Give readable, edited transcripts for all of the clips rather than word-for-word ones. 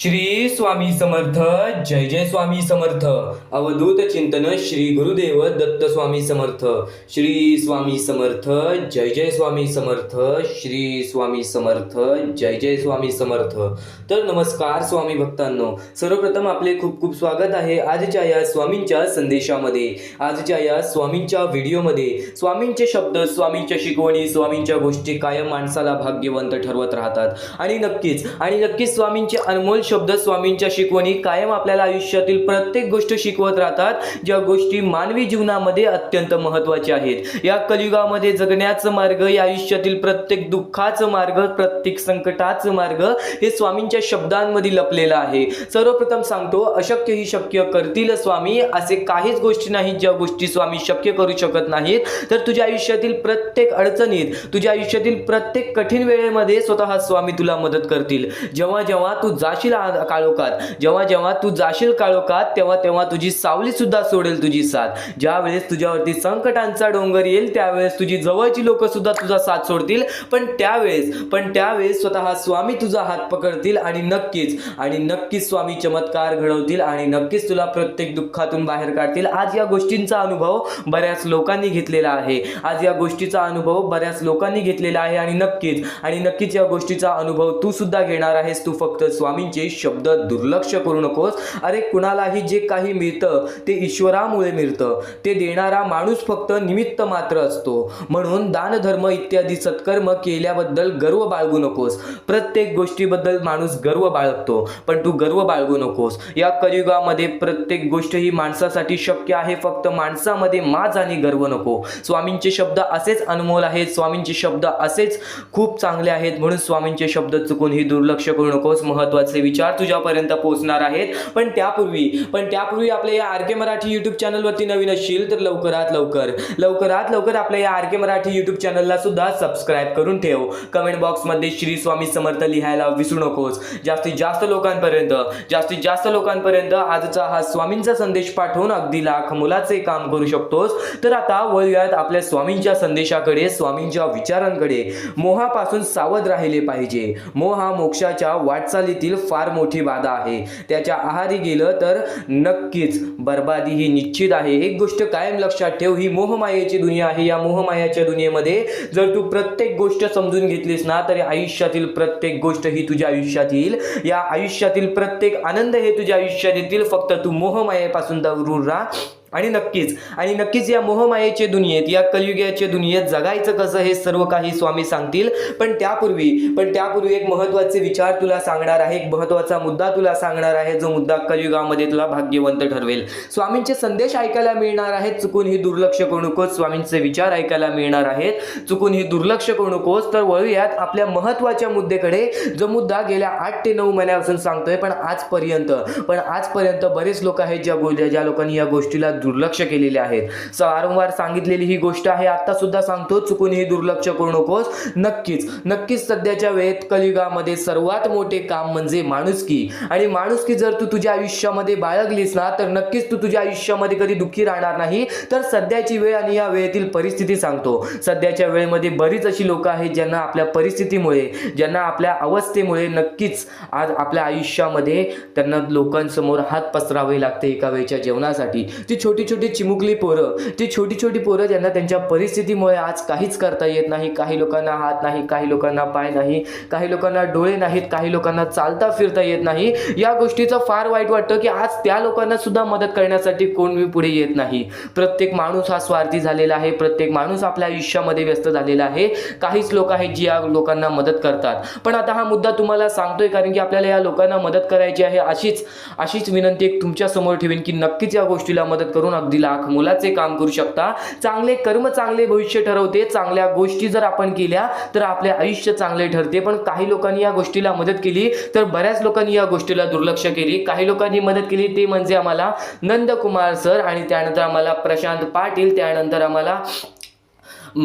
श्री स्वामी समर्थ. जय जय स्वामी समर्थ. अवधूत चिंतन श्री गुरुदेव दत्त स्वामी समर्थ. श्री स्वामी समर्थ. जय जय स्वामी समर्थ. श्री स्वामी समर्थ. जय जय स्वामी समर्थ. तर नमस्कार स्वामी भक्तांनो, सर्वप्रथम आपले खूप खूप स्वागत आहे आजच्या या स्वामींच्या संदेशामध्ये. आजच्या या स्वामींच्या व्हिडिओमध्ये स्वामींचे शब्द, स्वामींच्या शिकवणी, स्वामींच्या गोष्टी कायम माणसाला भाग्यवंत ठरवत राहतात. आणि नक्कीच स्वामींचे अनमोल शब्द, स्वामींच्या शिकवणी कायम आपल्याला आयुष्यातील प्रत्येक गोष्ट शिकवत राहतात, ज्या गोष्टी मानवी जीवनामध्ये अत्यंत महत्त्वाच्या आहेत. या कलियुगामध्ये जगण्याचं मार्ग, या आयुष्यातील प्रत्येक दुःखाचं मार्ग, प्रत्येक संकटाचं मार्ग हे स्वामींच्या शब्दांमध्ये लपलेलं आहे. सर्वप्रथम सांगतो, अशक्य ही शक्य करतील स्वामी. असे काहीच गोष्टी नाहीत ज्या गोष्टी स्वामी शक्य करू शकत नाहीत. तर तुझ्या आयुष्यातील प्रत्येक अडचणीत, तुझ्या आयुष्यातील प्रत्येक कठीण वेळेमध्ये स्वतः स्वामी तुला मदत करतील. जेव्हा जेव्हा तू जाशील काळोखात, जेव्हा तू जाशील काळोखात, तेव्हा तुझी सावली सुद्धा सोडेल तुझी साथ. ज्या वेळेस तुझ्यावरती संकटांचा डोंगर येईल, त्यावेळेस तुझी जवळची लोक सुद्धा तुझा साथ सोडतील. पण त्यावेळेस स्वतः स्वामी तुझा हात पकडतील आणि नक्कीच स्वामी चमत्कार घडवतील आणि नक्कीच तुला प्रत्येक दुःखातून बाहेर काढतील. आज या गोष्टींचा अनुभव बऱ्याच लोकांनी घेतलेला आहे. आणि नक्कीच या गोष्टीचा अनुभव तू सुद्धा घेणार आहेस. तू फक्त स्वामींचे शब्द दुर्लक्ष करू नकोस. अरे, कुणालाही जे काही मिळतं ते ईश्वरामुळे मिळतं. ते देणारा माणूस फक्त निमित्त मात्र असतो. म्हणून दान, धर्म इत्यादी सत्कर्म केल्याबद्दल गर्व बाळगू नकोस. प्रत्येक गोष्टीबद्दल माणूस गर्व बाळगतो, पण तू गर्व बाळगू नकोस. या कलियुगामध्ये प्रत्येक गोष्ट ही माणसासाठी शक्य आहे. फक्त माणसामध्ये माज आणि गर्व नको. स्वामींचे शब्द असेच अनमोल आहेत, स्वामींचे शब्द असेच खूप चांगले आहेत. म्हणून स्वामींचे शब्द चुकूनही दुर्लक्ष करू नकोस. महत्त्वाचे विचार तुझ्यापर्यंत पोहोचणार आहेत. पण त्यापूर्वी आपल्या या आर के मराठी यूट्यूब चॅनलवरती नवीन असशील तर लवकरात लवकर आपल्या या आर के मराठी यूट्यूब चॅनलला सुद्धा सबस्क्राईब करून ठेव. कमेंट बॉक्समध्ये श्री स्वामी समर्थ लिहायला विसरू नकोस. जास्तीत जास्त लोकांपर्यंत आजचा हा स्वामींचा संदेश पाठवून अगदी लाख मुलाचे काम करू शकतोस. तर आता वळूयात आपल्या स्वामींच्या संदेशाकडे, स्वामींच्या विचारांकडे. मोहापासून सावध राहिले पाहिजे. मोह हा मोक्षाच्या वाटचालीतील फार मोठी बाधा आहे. त्याच्या आहारी गेलं तर नक्कीच बर्बादी ही निश्चित आहे. एक गोष्ट कायम लक्षात ठेव, ही मोहमायेची दुनिया आहे. या मोहमायाच्या दुनियेमध्ये जर तू प्रत्येक गोष्ट समजून घेतलीस ना, तर आयुष्यातील प्रत्येक गोष्ट ही तुझ्या आयुष्यात येईल. या आयुष्यातील प्रत्येक आनंद हे तुझ्या आयुष्यात येतील. फक्त तू मोहमायेपासून दूर राहा. आणि नक्कीच या मोहमायेच्या दुनियेत, या कलियुगाच्या दुनियेत जगायचं कसं हे सर्व काही स्वामी सांगतील. पण त्यापूर्वी एक महत्त्वाचे विचार तुला सांगणार आहे, एक महत्त्वाचा मुद्दा तुला सांगणार आहे, जो मुद्दा कलियुगामध्ये तुला भाग्यवंत ठरवेल. स्वामींचे संदेश ऐकायला मिळणार आहेत, चुकूनही दुर्लक्ष करू नकोस. स्वामींचे विचार ऐकायला मिळणार आहेत, चुकूनही दुर्लक्ष करू नकोस. तर वळूयात आपल्या महत्त्वाच्या मुद्द्याकडे, जो मुद्दा गेल्या 8 ते 9 महिन्यापासून सांगतोय. पण आजपर्यंत बरेच लोक आहेत ज्या लोकांनी या गोष्टीला दुर्लक्ष केलेले आहेत. वारंवार सांगितलेली ही गोष्ट आहे, आता सुद्धा सांगतो, चुकूनही दुर्लक्ष करू नकोस. नक्कीच सध्याच्या वेळेत कलियुगामध्ये सर्वात मोठे काम म्हणजे माणुसकी. आणि माणुसकी जर तू तुझ्या आयुष्यामध्ये बाळगलीस ना, तर नक्कीच तू तुझ्या आयुष्यामध्ये कधी दुःखी राहणार नाही. तर सध्याची वेळ आणि या वेळेतील परिस्थिती सांगतो. सध्याच्या वेळेमध्ये बरीच अशी लोक आहेत ज्यांना आपल्या परिस्थितीमुळे, ज्यांना आपल्या अवस्थेमुळे नक्कीच आज आपल्या आयुष्यामध्ये त्यांना लोकांसमोर हात पसरावे लागते एका वेळच्या जेवणासाठी. ती छोटी चिमुकली पोरं ज्यांना त्यांच्या परिस्थितीमुळे आज काहीच करता येत नाही. काही लोकांना हात नाही, काही लोकांना पाय नाही, काही लोकांना डोळे नाहीत, काही लोकांना चालता फिरता येत नाही. या गोष्टीचं फार वाईट वाटतं की आज त्या लोकांना सुद्धा मदत करण्यासाठी कोणी पुढे येत नाही. प्रत्येक माणूस हा स्वार्थी झालेला आहे. प्रत्येक माणूस आपल्या आयुष्यामध्ये व्यस्त झालेला आहे. काहीच लोक आहेत जी या लोकांना मदत करतात. पण आता हा मुद्दा तुम्हाला सांगतोय कारण की आपल्याला या लोकांना मदत करायची आहे. अशीच विनंती एक तुमच्या समोर ठेवीन की नक्कीच या गोष्टीला मदत करून अगदी लाख मुलाचे काम करू शकता. चांगले कर्म चांगले भविष्य ठरवते. चांगल्या गोष्टी जर आपण केल्या तर आपले आयुष्य चांगले ठरते. पण काही लोकांनी या गोष्टीला मदत केली तर बऱ्याच लोकांनी या गोष्टीला दुर्लक्ष केली. काही लोकांनी मदत केली ते म्हणजे आम्हाला नंदकुमार सर, आणि त्यानंतर आम्हाला प्रशांत पाटील, त्यानंतर आम्हाला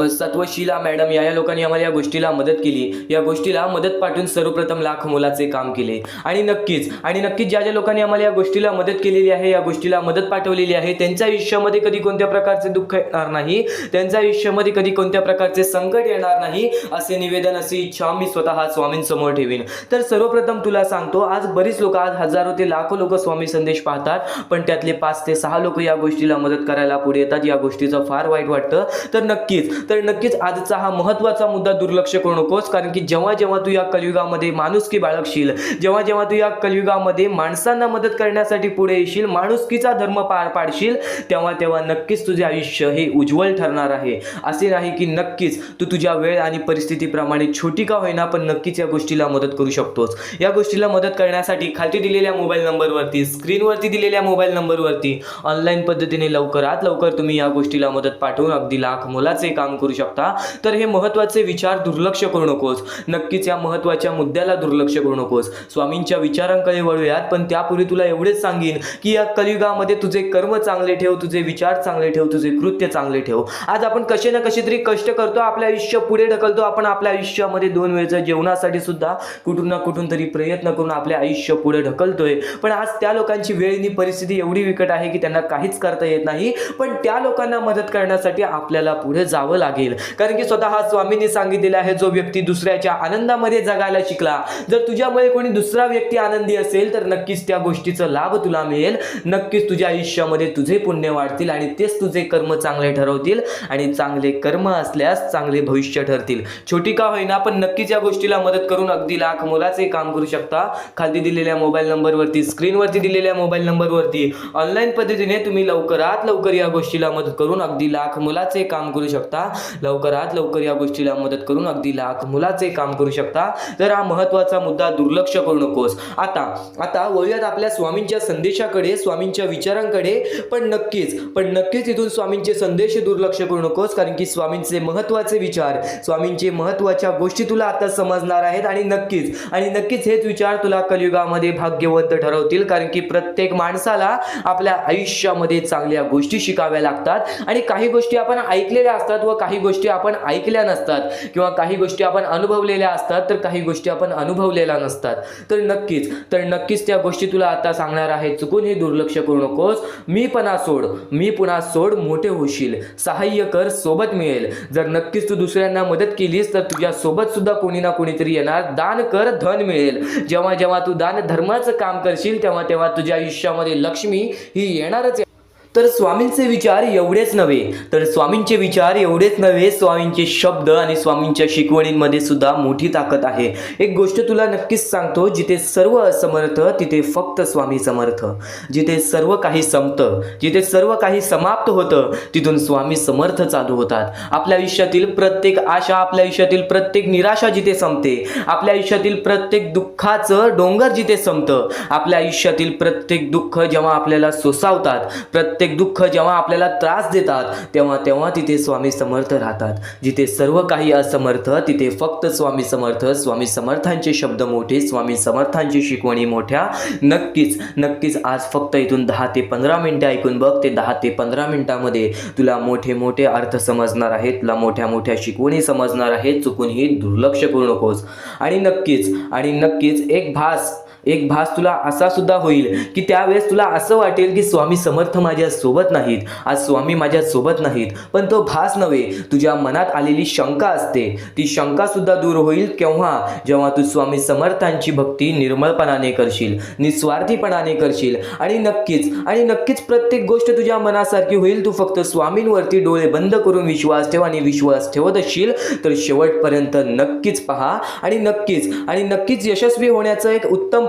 सत्वशीला मॅडम या लोकांनी आम्हाला या गोष्टीला मदत केली, या गोष्टीला मदत पाठवून सर्वप्रथम लाख मोलाचे काम केले. आणि नक्कीच ज्या लोकांनी आम्हाला या गोष्टीला मदत केलेली आहे, या गोष्टीला मदत पाठवलेली आहे, त्यांच्या आयुष्यामध्ये कधी कोणत्या प्रकारचे दुःख येणार नाही, त्यांच्या आयुष्यामध्ये कधी कोणत्या प्रकारचे संकट येणार नाही, असे निवेदन, अशी इच्छा मी स्वतः स्वामींसमोर ठेवीन. तर सर्वप्रथम तुला सांगतो, आज बरीच लोक, आज हजारो ते लाखो लोक स्वामी संदेश पाहतात, पण त्यातले 5 ते 6 लोक या गोष्टीला मदत करायला पुढे येतात. या गोष्टीचं फार वाईट वाटतं. तर नक्कीच आजचा हा महत्त्वाचा मुद्दा दुर्लक्ष करू नकोस, कारण की जेव्हा तू या कलियुगामध्ये माणुसकी बाळगशील, जेव्हा तू या कलियुगामध्ये माणसांना मदत करण्यासाठी पुढे येशील, माणुसकीचा धर्म पार पाडशील, तेव्हा नक्कीच तुझे आयुष्य हे उज्ज्वल ठरणार आहे. असे नाही की नक्कीच तू तुझ्या वेळ आणि परिस्थितीप्रमाणे छोटी का होईना, पण नक्कीच या गोष्टीला मदत करू शकतोस. या गोष्टीला मदत करण्यासाठी खाली दिलेल्या मोबाईल नंबरवरती, स्क्रीनवरती दिलेल्या मोबाईल नंबरवरती ऑनलाईन पद्धतीने लवकरात लवकर तुम्ही या गोष्टीला मदत पाठवून अगदी लाख मोलाचे काम करू शकता. तर हे महत्त्वाचे विचार दुर्लक्ष करू नकोस. नक्कीच या महत्त्वाच्या मुद्द्याला दुर्लक्ष करू नकोस. स्वामींच्या विचारांकडे वळूयात, पण त्यापूर्वी तुला एवढेच सांगेन की या कलियुगामध्ये तुझे कर्म चांगले ठेव, तुझे विचार चांगले ठेव, तुझे कृत्य चांगले ठेव. आज आपण कसे ना कसे तरी कष्ट करतो, आपलं आयुष्य पुढे ढकलतो. आपण आपल्या आयुष्यामध्ये 2 वेळच्या जेवणासाठी सुद्धा कुठून ना कुठून तरी प्रयत्न करून आपले आयुष्य पुढे ढकलतोय. पण आज त्या लोकांची वेळीनी परिस्थिती एवढी विकट आहे की त्यांना काहीच करता येत नाही. पण त्या लोकांना मदत करण्यासाठी आपल्याला पुढे जावं लागेल, कारण की स्वतः स्वामींनी सांगितलेलं आहे, जो व्यक्ती दुसऱ्याच्या आनंदामध्ये जगायला शिकला, जर तुझ्यामुळे कोणी दुसरा व्यक्ती आनंदी असेल तर नक्कीच त्या गोष्टीचा लाभ तुला मिळेल. नक्कीच तुझ्या आयुष्यामध्ये तुझे पुण्य वाढतील आणि तेच तुझे कर्म चांगले ठरवतील आणि चांगले कर्म असल्यास चांगले भविष्य ठरतील. छोटी का होईना, पण नक्कीच या गोष्टीला मदत करून अगदी लाख मोलाचे काम करू शकता. खाली दिलेल्या मोबाईल नंबरवरती, स्क्रीनवरती दिलेल्या मोबाईल नंबरवरती ऑनलाईन पद्धतीने तुम्ही लवकरात लवकर या गोष्टीला मदत करून अगदी लाख मोलाचे काम करू शकता. लवकरात लवकर या गोष्टीला मदत करून अगदी लाख मोलाचे काम करू शकता. तर हा महत्त्वाचा मुद्दा दुर्लक्ष करू नकोस. आता वळूयात आपल्या स्वामींच्या संदेशाकडे, स्वामींच्या विचारांकडे. पण नक्कीच इथून स्वामींचे संदेश दुर्लक्ष करू नकोस, कारण की स्वामींचे महत्त्वाचे विचार, स्वामींचे महत्त्वाच्या गोष्टी तुला आता समजणार आहेत. आणि नक्कीच हेच विचार तुला कलियुगामध्ये भाग्यवंत ठरवतील, कारण की प्रत्येक माणसाला आपल्या आयुष्यामध्ये चांगल्या गोष्टी शिकाव्या लागतात. आणि काही गोष्टी आपण ऐकलेल्या असतात व काही गोष्टी आपण ऐकल्या नसतात, किंवा काही गोष्टी आपण अनुभवलेल्या असतात तर काही गोष्टी आपण अनुभवलेल्या नसतात. तर नक्कीच त्या गोष्टी तुला आता सांगणार आहे. चुकून हे दुर्लक्ष करू नकोस. मी पुन्हा सोड, मोठे होशील. सहाय्य कर, सोबत मिळेल. जर नक्कीच तू दुसऱ्यांना मदत केलीस तर तुझ्या सोबत सुद्धा कोणी ना कोणीतरी येणार. दान कर, धन मिळेल. जेव्हा तू दान धर्माचं काम करशील तेव्हा तुझ्या आयुष्यामध्ये लक्ष्मी ही येणारच. तर स्वामींचे विचार एवढेच नव्हे, स्वामींचे शब्द आणि स्वामींच्या शिकवणींमध्ये सुद्धा मोठी ताकद आहे. एक गोष्ट तुला नक्कीच सांगतो, जिथे सर्व असमर्थ तिथे फक्त स्वामी समर्थ. जिथे सर्व काही संपतं, जिथे सर्व काही समाप्त होतं, तिथून स्वामी समर्थ चालू होतात. आपल्या आयुष्यातील प्रत्येक आशा, आपल्या आयुष्यातील प्रत्येक निराशा जिथे संपते, आपल्या आयुष्यातील प्रत्येक दुःखाचं डोंगर जिथे संपतं, आपल्या आयुष्यातील प्रत्येक दुःख जेव्हा आपल्याला सोसावतात, प्रत्येक दुःख जेव्हा आपल्याला त्रास देतात, तेव्हा तिथे स्वामी समर्थ राहतात. जिथे सर्व काही असमर्थ तिथे फक्त स्वामी समर्थ. स्वामी समर्थांचे शब्द मोठे, स्वामी समर्थांची शिकवणी मोठ्या. नक्कीच आज फक्त इथून 10 ते 15 मिनिटं ऐकून बघ. ते 10 ते 15 मिनिटांमध्ये तुला मोठे अर्थ समजणार आहेत, तुला मोठ्या शिकवणी समजणार आहेत. चुकून ही दुर्लक्ष करू नकोस. आणि नक्कीच एक भास तुला असा सुद्धा होईल की त्यावेळेस तुला असं वाटेल की स्वामी समर्थ माझ्या सोबत नाहीत, आज स्वामी माझ्या सोबत नाहीत. पण तो भास नव्हे, तुझ्या मनात आलेली शंका असते, ती शंका सुद्धा दूर होईल जेव्हा तू स्वामी समर्थांची भक्ती निर्मळपणाने करशील, निस्वार्थीपणाने करशील. आणि नक्कीच प्रत्येक गोष्ट तुझ्या मनासारखी होईल. तू फक्त स्वामींवरती डोळे बंद करून विश्वास ठेव, आणि विश्वास ठेवत असशील तर शेवटपर्यंत नक्कीच पहा. आणि नक्कीच यशस्वी होण्याचं एक उत्तम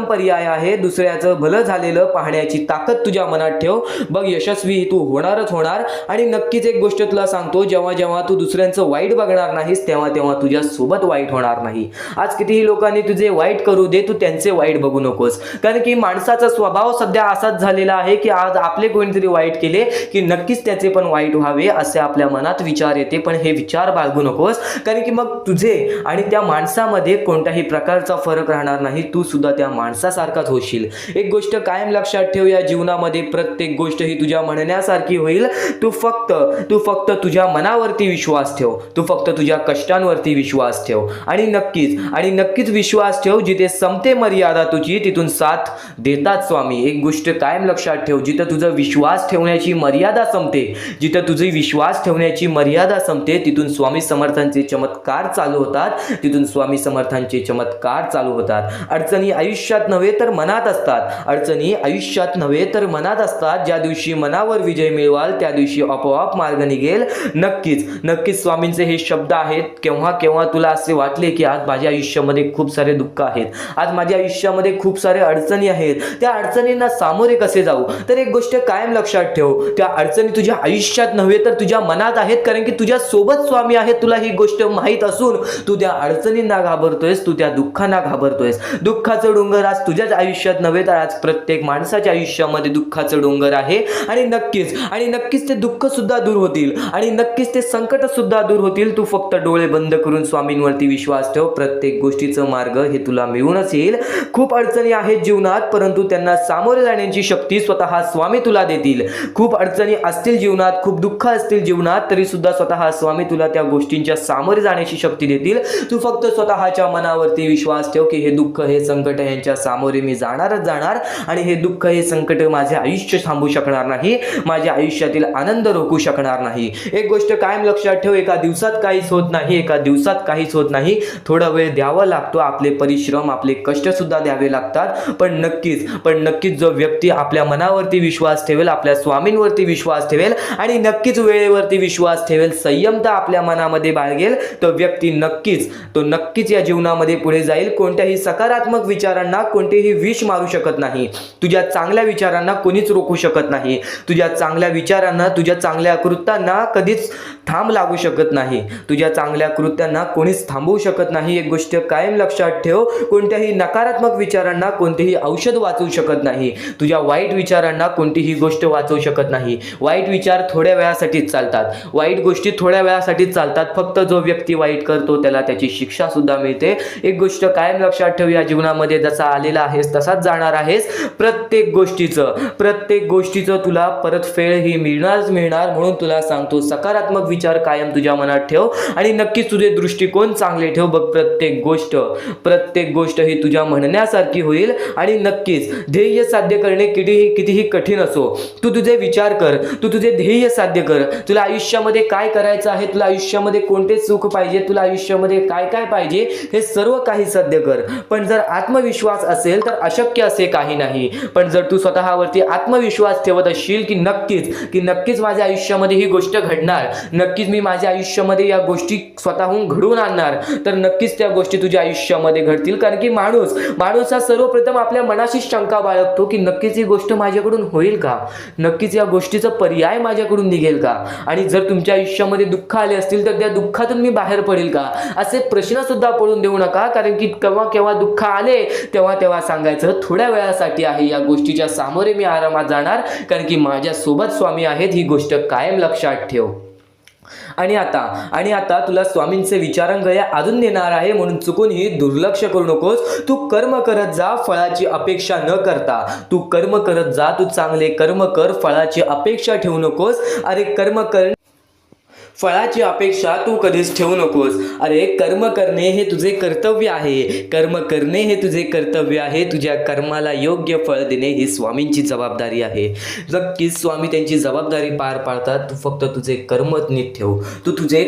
पर्याय आहे. दुसऱ्याचं भलं झालेलं पाहण्याची ताकद तुझ्या मनात ठेव. बघ, यशस्वी तू होणारच होणार. आणि नक्कीच एक गोष्ट तुला सांगतो, जेव्हा तू दुसऱ्यांचं वाईट बघणार नाहीस तेव्हा तुझ्या सोबत वाईट होणार नाही. आज कितीही लोकांनी तुझे वाईट करू दे, तू त्यांचे वाईट बघू नकोस, कारण की माणसाचा स्वभाव सध्या असाच झालेला आहे की आज आपले कोणीतरी वाईट केले की नक्कीच त्याचे पण वाईट व्हावे असे आपल्या मनात विचार येते. पण हे विचार बाळगू नकोस, कारण की मग तुझे आणि त्या माणसामध्ये कोणता कोणत्याही प्रकारचा फरक राहणार नाही, तू सुद्धा त्या माणसासारखाच होशील. एक गोष्ट कायम लक्षात ठेव, या जीवनामध्ये प्रत्येक गोष्ट ही तुझ्या म्हणण्यासारखी होईल. तू फक्त तुझ्या मनावरती विश्वास ठेव, तू फक्त तुझ्या कष्टांवरती विश्वास ठेव आणि नक्कीच विश्वास ठेव. जिथे संपते मर्यादा तुझी तिथून साथ देतात स्वामी. एक गोष्ट कायम लक्षात ठेव, जिथं तुझं विश्वास ठेवण्याची मर्यादा संपते, जिथं तुझी विश्वास ठेवण्याची मर्यादा संपते, तिथून स्वामी समर्थांचे चमत्कार चालू होतात, तिथून स्वामी समर्थांचे चमत्कार चालू होतात. अडचणी आयुष्यात नव्हे तर मनात असतात, अडचणी आयुष्यात नव्हे तर मनात असतात. ज्या दिवशी मनावर विजय मिळवाल त्या दिवशी आपोआप मार्ग निघेल. नक्कीच स्वामींचे हे शब्द आहेत. केव्हा तुला असे वाटले की आज माझ्या आयुष्यामध्ये खूप सारे दुःख आहेत, आज माझ्या आयुष्यामध्ये खूप सारे अडचणी आहेत, त्या अडचणींना सामोरे कसे जाऊ, तर एक गोष्ट कायम लक्षात ठेव, त्या अडचणी तुझ्या आयुष्यात नव्हे तर तुझ्या मनात आहेत. कारण की तुझ्या सोबत स्वामी आहेत. तुला ही गोष्ट माहीत असून तू त्या अडचणींना घाबरतोयस, तू त्या दुःखांना घाबरतोयस. दुःखाचं डोंगर आज तुझ्याच आयुष्यात नव्हे तर आज प्रत्येक माणसाच्या आयुष्यामध्ये दुःखाचं डोंगर आहे. आणि नक्कीच ते दुःख सुद्धा दूर होतील आणि नक्कीच ते संकट सुद्धा दूर होतील. तू फक्त डोळे बंद करून स्वामींवरती विश्वास ठेव. प्रत्येक गोष्टीचं मार्ग हे तुला मिळूनच येईल. खूप अडचणी आहेत जीवनात, परंतु त्यांना सामोरे जाण्याची शक्ती स्वतः स्वामी तुला देतील. खूप अडचणी असतील जीवनात, खूप दुःख असतील जीवनात, तरी सुद्धा स्वतः स्वामी तुला त्या गोष्टींच्या सामोरे जाण्याची शक्ती देतील. तू फक्त स्वतःच्या मनावरती विश्वास ठेव की हे दुःख, हे संकट यांच्या सामोरे मी जाणार आणि हे दुःख, हे संकट माझे आयुष्य थांबू शकणार नाही, माझ्या आयुष्यातील आनंद रोखू शकणार नाही. एक गोष्ट कायम लक्षात ठेव, एका दिवसात काहीच होत नाही. थोडा वेळ द्यावा लागतो, आपले परिश्रम, आपले कष्ट सुद्धा द्यावे लागतात. पण नक्कीच जो व्यक्ती आपल्या मनावरती विश्वास ठेवेल, आपल्या स्वामींवरती विश्वास ठेवेल आणि नक्कीच वेळेवरती विश्वास ठेवेल, संयमता आपल्या मनामध्ये बाळगेल, तो व्यक्ती नक्कीच या जीवनामध्ये पुढे जाईल. कोणत्याही सकारात्मक विचारांना कोणतेही विष मारू शकत नाही. तुझ्या चांगल्या विचारांना कोणीच रोखू शकत नाही. तुझ्या चांगल्या विचारांना, तुझ्या चांगल्या कृत्यांना कधीच थांब लागू शकत नाही. तुझ्या चांगल्या कृत्यांना कोणीच थांबवू शकत नाही. एक गोष्ट कायम लक्षात ठेव, कोणत्याही नकारात्मक विचारांना कोणतेही औषध वाचवू शकत नाही. तुझ्या वाईट विचारांना कोणतीही गोष्ट वाचवू शकत नाही. वाईट विचार थोड्या वेळासाठीच चालतात, वाईट गोष्टी थोड्या वेळासाठीच चालतात. फक्त जो व्यक्ती वाईट करतो त्याला त्याची शिक्षा सुद्धा मिळते. एक गोष्ट कायम लक्षात ठेव, या जीवनामध्ये जसा आलेला आहेस तसाच जाणार आहेस. प्रत्येक गोष्टीचं तुला परतफेड ही मिळणार. म्हणून तुला सांगतो, सकारात्मक विचार कायम तुझ्या मनात ठेव आणि नक्कीच तुझे दृष्टिकोन चांगले ठेव. बघ, प्रत्येक गोष्ट ही तुझ्या म्हणण्यासारखी होईल. आणि नक्कीच ध्येय साध्य करणे कितीही कठीण असो, तू तुझे विचार कर, तू तुझे ध्येय साध्य कर. तुला आयुष्यामध्ये काय करायचं आहे, तुला आयुष्यामध्ये कोणते सुख पाहिजे, तुला आयुष्यामध्ये काय पाहिजे, हे सर्व काही साध्य कर. पण जर आत्मविश्वास असेल तर अशक्य असे काही नाही. पण जर तू स्वतःवरती आत्मविश्वास ठेवत असशील की नक्कीच माझ्या आयुष्यामध्ये ही गोष्ट घडणार, नक्कीच मी माझ्या आयुष्यामध्ये या गोष्टी स्वतःहून घडवून आणणार, तर नक्कीच त्या गोष्टी तुझ्या आयुष्यामध्ये घडतील. कारण की माणूस हा सर्वप्रथम आपल्या मनाशी शंका बाळगतो की नक्कीच ही गोष्ट माझ्याकडून होईल का, नक्कीच या गोष्टीचा पर्याय माझ्याकडून निघेल का, आणि जर तुमच्या आयुष्यामध्ये दुःख आले असतील तर त्या दुःखातून मी बाहेर पडेल का, असे प्रश्न सुद्धा पडून देऊ नका. कारण की केव्हा दुःख आले तेव्हा सांगायचं थोड्या वेळासाठी आहे, या गोष्टीच्या सामोरे मी आरामात जाणार, कारण की माझ्या सोबत स्वामी आहेत. ही गोष्ट कायम लक्षात ठेव. आणि आता तुला स्वामींचे विचारांगळे अजून देणार आहे, म्हणून चुकूनही दुर्लक्ष करू नकोस. तू कर्म करत जा, फळाची अपेक्षा न करता. तू कर्म करत जा, तू चांगले कर्म कर, फळाची अपेक्षा ठेवू नकोस. अरे कर्म कर, फळाची अपेक्षा तू कधीच ठेवू नकोस. अरे कर्म करणे हे तुझे कर्तव्य आहे. तुझ्या कर्माला योग्य फळ देणे ही स्वामींची जबाबदारी आहे. नक्कीच स्वामी त्यांची जबाबदारी पार पाडतात. तू फक्त तुझे कर्म नीट ठेव, तू तुझे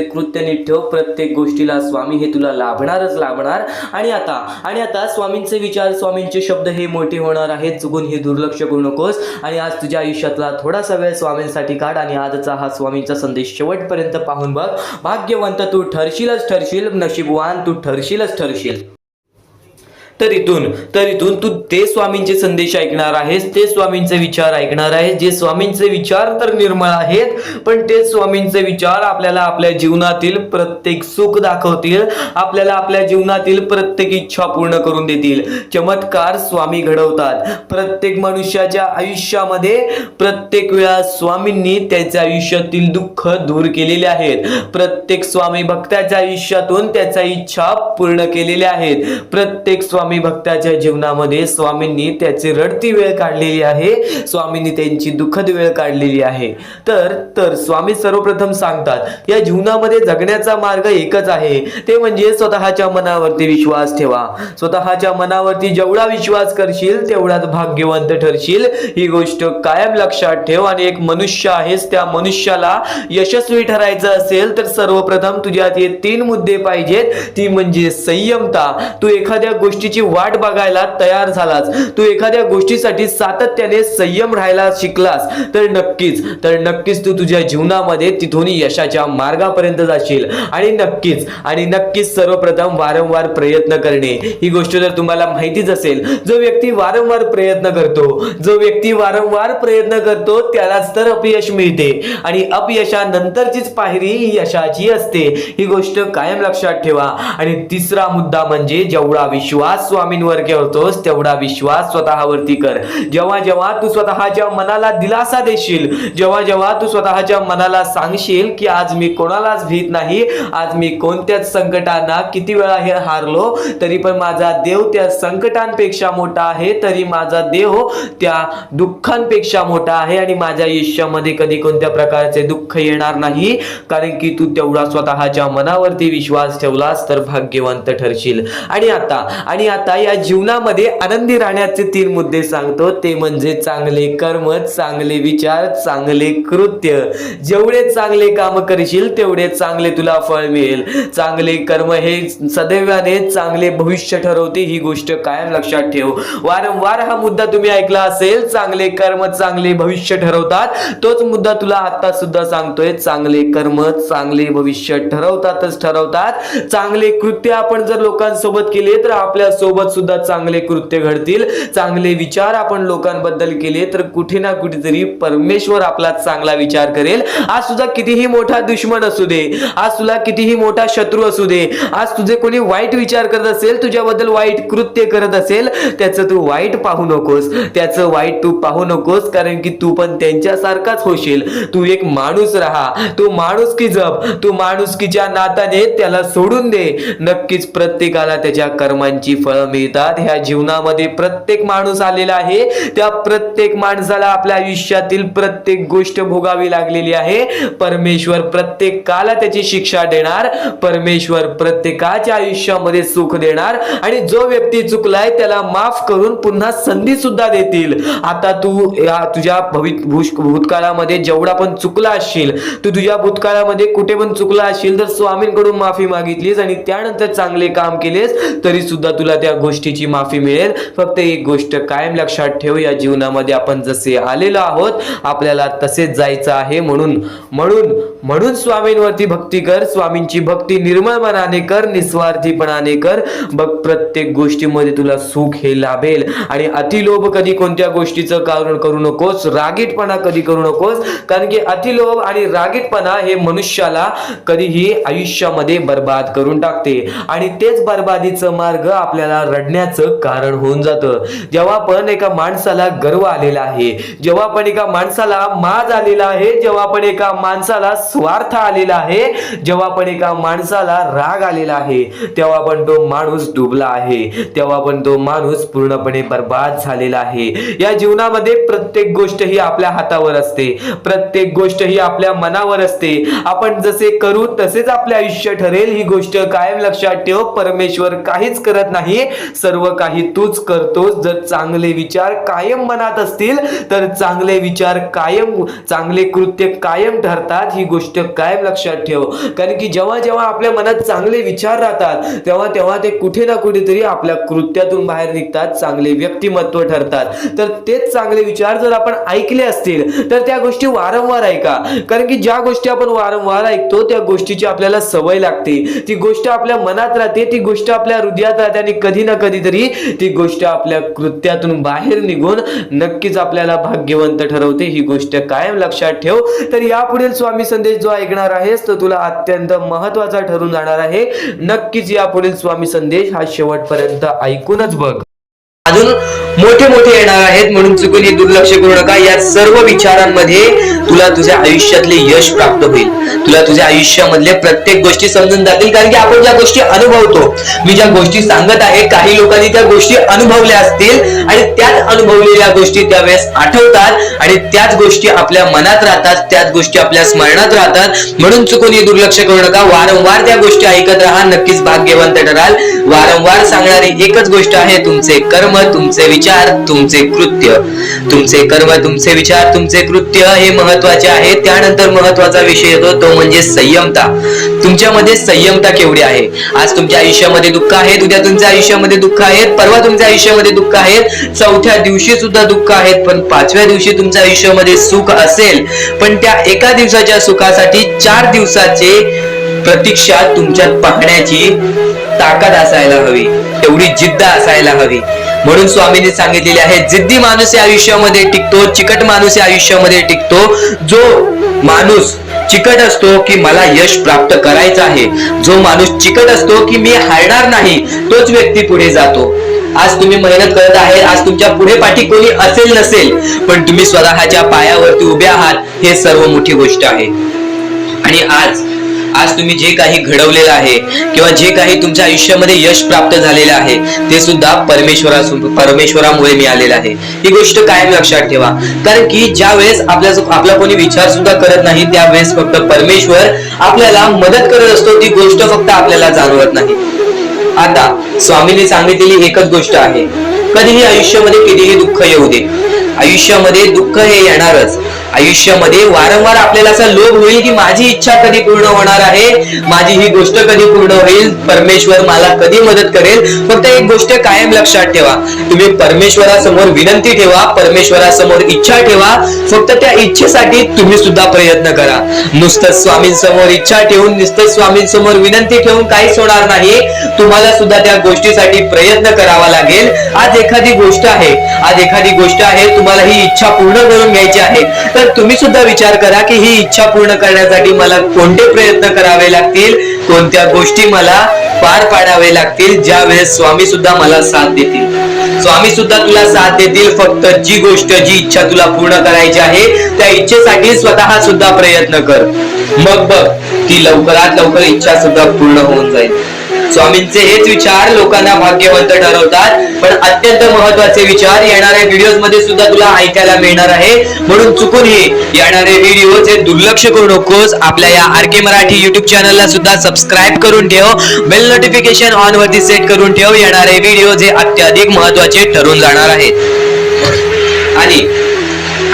कृत्य नीट ठेव. प्रत्येक गोष्टीला स्वामी हे तुला लाभणार. आणि आता स्वामींचे विचार, स्वामींचे शब्द हे मोठे होणार आहेत. चुकून हे दुर्लक्ष करू नकोस. आणि आज तुझ्या आयुष्यातला थोडासा वेळ स्वामींसाठी काढ आणि आजचा हा स्वामी संदेश शेवटपर्यंत पाहून बघ. भाग्यवंत तू ठरशील, नशीबवान तू ठरशील. तर इथून तू ते स्वामींचे संदेश ऐकणार आहेस, ते स्वामींचे विचार ऐकणार आहेस, जे स्वामींचे विचार तर निर्मळ आहेत, पण ते स्वामींचे विचार आपल्याला आपल्या जीवनातील प्रत्येक सुख दाखवतील, आपल्याला आपल्या जीवनातील प्रत्येक इच्छा पूर्ण करून देतील. चमत्कार स्वामी घडवतात. प्रत्येक मनुष्याच्या आयुष्यामध्ये प्रत्येक वेळा स्वामींनी त्याच्या आयुष्यातील दुःख दूर केलेले आहेत. प्रत्येक स्वामी भक्ताच्या आयुष्यातून त्याच्या इच्छा पूर्ण केलेल्या आहेत. प्रत्येक स्वामी भक्ताच्या जीवनामध्ये स्वामींनी त्याची रडती वेळ काढलेली आहे, स्वामींनी त्यांची दुःखद वेळ काढलेली आहे. तर स्वामी सर्वप्रथम सांगतात या जीवनामध्ये जगण्याचा मार्ग एकच आहे, ते म्हणजे स्वतःच्या मनावरती विश्वास ठेवा. स्वतःच्या मनावरती जेवढा विश्वास करशील तेवढाच भाग्यवंत ठरशील. ही गोष्ट कायम लक्षात ठेव. आणि एक मनुष्य आहेस, त्या मनुष्याला यशस्वी ठरायचं असेल तर सर्वप्रथम तुझ्यात हे 3 मुद्दे पाहिजेत. ती म्हणजे संयमता. तू एखाद्या गोष्टीची वाट बघायला तयार झालास, तू एखाद्या गोष्टीसाठी सातत्याने संयम राहायला शिकलास तर नक्कीच तू तुझ्या जीवनामध्ये तिथून यशाच्या मार्गापर्यंत जाशील. आणि नक्कीच सर्वप्रथम वारंवार प्रयत्न करणे. ही गोष्ट जर तुम्हाला माहितीच असेल, जो व्यक्ती वारंवार प्रयत्न करतो त्यालाच तर अपयश मिळते, आणि अपयशानंतरचीच पायरी ही यशाची असते. ही गोष्ट कायम लक्षात ठेवा. आणि तिसरा मुद्दा म्हणजे जेवढा विश्वास स्वामींवर करतोस तेवढा विश्वास स्वतःवरती कर. जेव्हा तू स्वतःच्या मनाला दिलासा देशील, जेव्हा तू स्वतःच्या मनाला सांगशील की आज मी कोणालाच भीत नाही, आज मी कोणत्याच संकटांना किती वेळा हे हारलो तरी पण माझा देव त्या संकटांपेक्षा मोठा आहे, तरी माझा देव त्या दुःखांपेक्षा मोठा आहे, आणि माझ्या आयुष्यामध्ये कधी कोणत्या प्रकारचे दुःख येणार नाही, कारण की तू तेवढा स्वतःच्या मनावरती विश्वास ठेवलास तर भाग्यवंत ठरशील. आणि आता या जीवनामध्ये आनंदी राहण्याचे 3 मुद्दे सांगतो, ते म्हणजे चांगले कर्म, चांगले विचार, चांगले कृत्य. जेवढे चांगले काम करशील तेवढे चांगले तुला फळ मिळेल. चांगले कर्म हे सदैवाने चांगले भविष्य ठरवते. ही गोष्ट कायम लक्षात ठेव. वारंवार हा मुद्दा तुम्ही ऐकला असेल, चांगले कर्म चांगले भविष्य ठरवतात. तोच मुद्दा तुला आता सुद्धा सांगतोय, चांगले कर्म चांगले भविष्य ठरवतात. चांगले कृत्य आपण जर लोकांसोबत केले तर आपल्या सोबत सुद्धा चांगले कृत्य घडतील. चांगले विचार आपण लोकांबद्दल केले तर कुठे ना कुठेतरी परमेश्वर आपला चांगला विचार करेल. आज तुझा कितीही मोठा दुश्मन असू दे, आज तुला कितीही मोठा शत्रू असू दे, आज तुझे कोणी वाईट विचार करत असेल, तुझ्याबद्दल वाईट कृत्य करत असेल, त्याचं तू वाईट पाहू नकोस, कारण की तू पण त्यांच्यासारखाच होशील. तू एक माणूस राहा, तू माणुसकी जप, तू माणुसकीच्या नात्याने त्याला सोडून दे. नक्कीच प्रत्येकाला त्याच्या कर्मांची फळं मिळतात. ह्या जीवनामध्ये प्रत्येक माणूस आलेला आहे, त्या प्रत्येक माणसाला आपल्या आयुष्यातील प्रत्येक गोष्ट भोगावी लागलेली आहे. परमेश्वर प्रत्येकाला त्याची शिक्षा देणार, परमेश्वर प्रत्येकाच्या आयुष्यामध्ये सुख देणार, आणि जो व्यक्ती चुकलाय त्याला माफ करून पुन्हा संधी सुद्धा देतील. आता तू तुझ्या भूतकाळामध्ये जेवढा पण चुकला असशील, तू तुझ्या भूतकाळामध्ये कुठे पण चुकला असशील तर स्वामींकडून माफी मागितलीस आणि त्यानंतर चांगले काम केलेस तरी सुद्धा तुला त्या गोष्टीची माफी मिळेल. फक्त एक गोष्ट कायम लक्षात ठेव, या जीवनामध्ये आपण जसे आलेलो आहोत आपल्याला तसेच जायचं आहे. म्हणून स्वामींवरती भक्ती कर. स्वामींची भक्ती निर्मळ मनाने कर, निस्वार्थीपणाने कर. बघ प्रत्येक गोष्टीमध्ये तुला सुख हे लाभेल. आणि अतिलोभ कधी कोणत्या गोष्टीचं कारण करू नकोस, रागीटपणा कधी करू नकोस, कारण की अतिलोभ आणि रागीटपणा हे मनुष्याला कधीही आयुष्यामध्ये बर्बाद करून टाकते, आणि तेच बर्बादीचं मार्ग आपल्याला रडण्याचं कारण होऊन जातं. जेव्हा पण एका माणसाला गर्व आलेला आहे, जेव्हा पण एका माणसाला माज आलेला आहे, जेव्हा पण एका माणसाला स्वार्थ आलेला आहे, जेव्हा पण एका माणसाला राग आलेला आहे, तेव्हा पण तो माणूस डुबला आहे, तेव्हा पण तो माणूस पूर्णपणे बर्बाद झालेला आहे. या जीवनामध्ये प्रत्येक गोष्ट ही आपल्या हातावर असते, प्रत्येक गोष्ट ही आपल्या मनावर असते. आपण जसे करू तसेच आपले आयुष्य ठरेल. ही गोष्ट कायम लक्षात ठेव. परमेश्वर काहीच करत नाही, सर्व काही तूच करतोस. जर चांगले विचार कायम मनात असतील तर चांगले विचार कायम, चांगले कृत्य कायम ठरतात. ही गोष्ट कायम लक्षात ठेव, कारण की जेव्हा आपल्या मनात चांगले विचार राहतात तेव्हा ते कुठे ना कुठेतरी आपल्या कृत्यातून बाहेर निघतात, चांगले व्यक्तिमत्व ठरतात. तर तेच चांगले विचार जर आपण ऐकले असतील तर त्या गोष्टी वारंवार ऐका, कारण की ज्या गोष्टी आपण वारंवार ऐकतो त्या गोष्टीची आपल्याला सवय लागते, ती गोष्ट आपल्या मनात राहते, ती गोष्ट आपल्या हृदयात राहते, आणि कधी ना कधीतरी ती गोष्ट आपल्या कृत्यातून बाहेर निघून नक्कीच आपल्याला भाग्यवंत ठरवते. ही गोष्ट कायम लक्षात ठेव. तर यापुढील स्वामी संदेश जो ऐकणार आहेस तो तुला अत्यंत महत्वाचा ठरून जाणार आहे. नक्कीच यापुढील स्वामी संदेश हा शेवटपर्यंत ऐकूनच बघ. अजून मोठे मोठे येणार आहेत म्हणून चुकून हे दुर्लक्ष करू नका. या सर्व विचारांमध्ये तुला तुझ्या आयुष्यातले यश प्राप्त होईल. तुला तुझ्या आयुष्यामधले प्रत्येक गोष्टी समजून जातील. कारण की आपण ज्या गोष्टी अनुभवतो, मी ज्या गोष्टी सांगत आहे, काही लोकांनी त्या गोष्टी अनुभवल्या असतील आणि त्याच अनुभवलेल्या गोष्टी त्यावेळेस आठवतात आणि त्याच गोष्टी आपल्या मनात राहतात, त्याच गोष्टी आपल्या स्मरणात राहतात. म्हणून चुकून हे दुर्लक्ष करू नका. वारंवार त्या गोष्टी ऐकत राहा. नक्कीच भाग्यवंत ठराल. वारंवार सांगणारी एकच गोष्ट आहे, तुमचे कर्म, तुमचे विचार, तुमचे कृत्य. तुमचे कर्म, तुमचे विचार, तुमचे कृत्य हे महत्वाचे आहे. त्यानंतर महत्वाचा विषय येतो तो म्हणजे संयमता. तुमच्यामध्ये संयमता केवढी आहे? आज तुमच्या आयुष्यामध्ये दुःख आहे, उद्या तुमच्या आयुष्यामध्ये दुःख आहेत, परवा तुमच्या आयुष्यामध्ये दुःख आहेत, चौथ्या दिवशी सुद्धा दुःख आहेत, पण पाचव्या दिवशी तुमच्या आयुष्यामध्ये सुख असेल. पण त्या एका दिवसाच्या सुखासाठी 4 दिवसाचे प्रतीक्षा तुमच्यात पाहण्याची ताकद असायला हवी, तेवढी जिद्द असायला हवी. म्हणून स्वामींनी सांगितलेले आहे, जिद्दी माणूस या आयुष्यामध्ये टिकतो, चिकट माणूस या आयुष्यामध्ये टिकतो. जो माणूस चिकट असतो की मला यश प्राप्त करायचं आहे, जो माणूस चिकट असतो की मी हारणार नाही, तोच व्यक्ती पुढे जातो. आज तुम्ही मेहनत करत आहे, आज तुमच्या पुढे पाठी कोणी असेल नसेल, पण तुम्ही स्वतःच्या पायावरती उभे आहात, हे सर्व मोठी गोष्ट आहे. आणि आज तुम्ही जे काही घडवलेलं आहे किंवा जे काही तुमच्या आयुष्यामध्ये यश प्राप्त झालेलं आहे ते सुद्धा परमेश्वरामुळे मिळालेलं आहे. ही गोष्ट कायम लक्षात ठेवा. कारण की ज्या वेळेस आपला कोणी विचार सुद्धा करत नाही, त्यावेळेस फक्त परमेश्वर आपल्याला मदत करत असतो. ती गोष्ट फक्त आपल्याला जाणवत नाही. आता स्वामींनी सांगितलेली एकच गोष्ट आहे, कधीही आयुष्यामध्ये कितीही दुःख येऊ दे, आयुष्यामध्ये दुःख हे येणारच. आयुष्यामध्ये वारंवार आपल्याला असा लोभ होईल की माझी इच्छा कधी पूर्ण होणार आहे, माझी ही गोष्ट कधी पूर्ण होईल, परमेश्वर मला कधी मदत करेल. फक्त एक गोष्ट कायम लक्षात ठेवा, तुम्ही परमेश्वरासमोर विनंती ठेवा, परमेश्वरासमोर इच्छा ठेवा. फक्त त्या इच्छेसाठी तुम्ही सुद्धा प्रयत्न करा. नुसतं स्वामींसमोर इच्छा ठेवून, नुसतं स्वामींसमोर विनंती ठेवून काहीच होणार नाही. तुम्हाला सुद्धा त्या गोष्टीसाठी प्रयत्न करावा लागेल. आज एखादी गोष्ट आहे, तुम्हाला ही इच्छा पूर्ण करून घ्यायची आहे, तर तुम्ही सुद्धा विचार करा की ही इच्छा पूर्ण करण्यासाठी मला कोणते प्रयत्न करावे लागतील, कोणत्या गोष्टी मला पार पाडावे लागतील. ज्या वेळेस स्वामी सुद्धा मला साथ देतील, स्वामी सुद्धा तुला साथ देतील. फक्त जी गोष्ट, जी इच्छा तुला पूर्ण करायची आहे, त्या इच्छेसाठी स्वतः सुद्धा प्रयत्न कर. मग बघ ती लवकरात लवकर इच्छा सुद्धा पूर्ण होऊन जाईल. स्वामींचे हेच विचार लोकांना भाग्यवंत ठरवतात. पण अत्यंत महत्वाचे विचार येणाऱ्या व्हिडिओज मध्ये सुद्धा तुला ऐकायला मिळणार आहे. म्हणून चुकूनही येणारे व्हिडिओ हे दुर्लक्ष करू नकोस. आपल्या या RK मराठी युट्यूब चॅनलला सुद्धा सबस्क्राईब करून ठेव, बेल नोटिफिकेशन ऑन वरती सेट करून ठेव. येणारे व्हिडिओ हे अत्याधिक महत्वाचे ठरून जाणार आहेत. आणि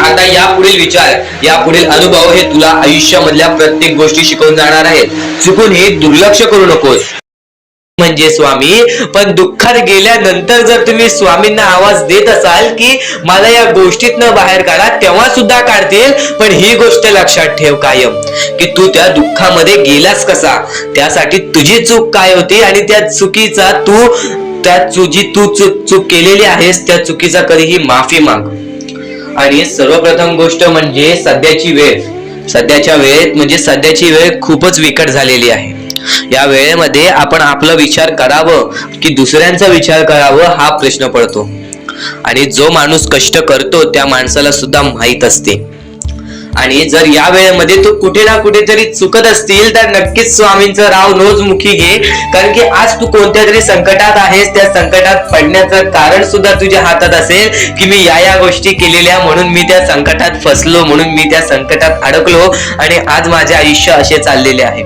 आता यापुढील विचार, यापुढील अनुभव हे तुला आयुष्यामधल्या प्रत्येक गोष्टी शिकवून जाणार आहेत. चुकून हे दुर्लक्ष करू नकोस. म्हणजे स्वामी, पण दुःखात गेल्यानंतर जर तुम्ही स्वामींना आवाज देत असाल की मला या गोष्टीतनं बाहेर काढा, तेव्हा सुद्धा काढतील. पण ही गोष्ट लक्षात ठेव कायम की तू त्या दुःखामध्ये गेलास कसा, त्यासाठी तुझी चूक काय होती आणि त्या चुकीचा चूक केलेली आहेस, त्या चुकीचा कधीही माफी माग. आणि सर्वप्रथम गोष्ट म्हणजे सध्याच्या वेळ खूपच विकट झालेली आहे. या वेळेमध्ये आपण आपला विचार करावं की दुसऱ्यांचा विचार करावं, हा प्रश्न पडतो. आणि जो माणूस कष्ट करतो त्या माणसाला सुद्धा माहित असते. आणि जर या वेळेमध्ये तू कुठे ना कुठेतरी चुकत असतील तर नक्कीच स्वामींचं राव नोज मुखी घे. कारण की आज तू कोणत्या तरी संकटात आहेस, त्या संकटात पडण्याचं कारण सुद्धा तुझ्या हातात असेल की मी या गोष्टी केलेल्या म्हणून मी त्या संकटात फसलो, म्हणून मी त्या संकटात अडकलो आणि आज माझे आयुष्य असे चाललेले आहे.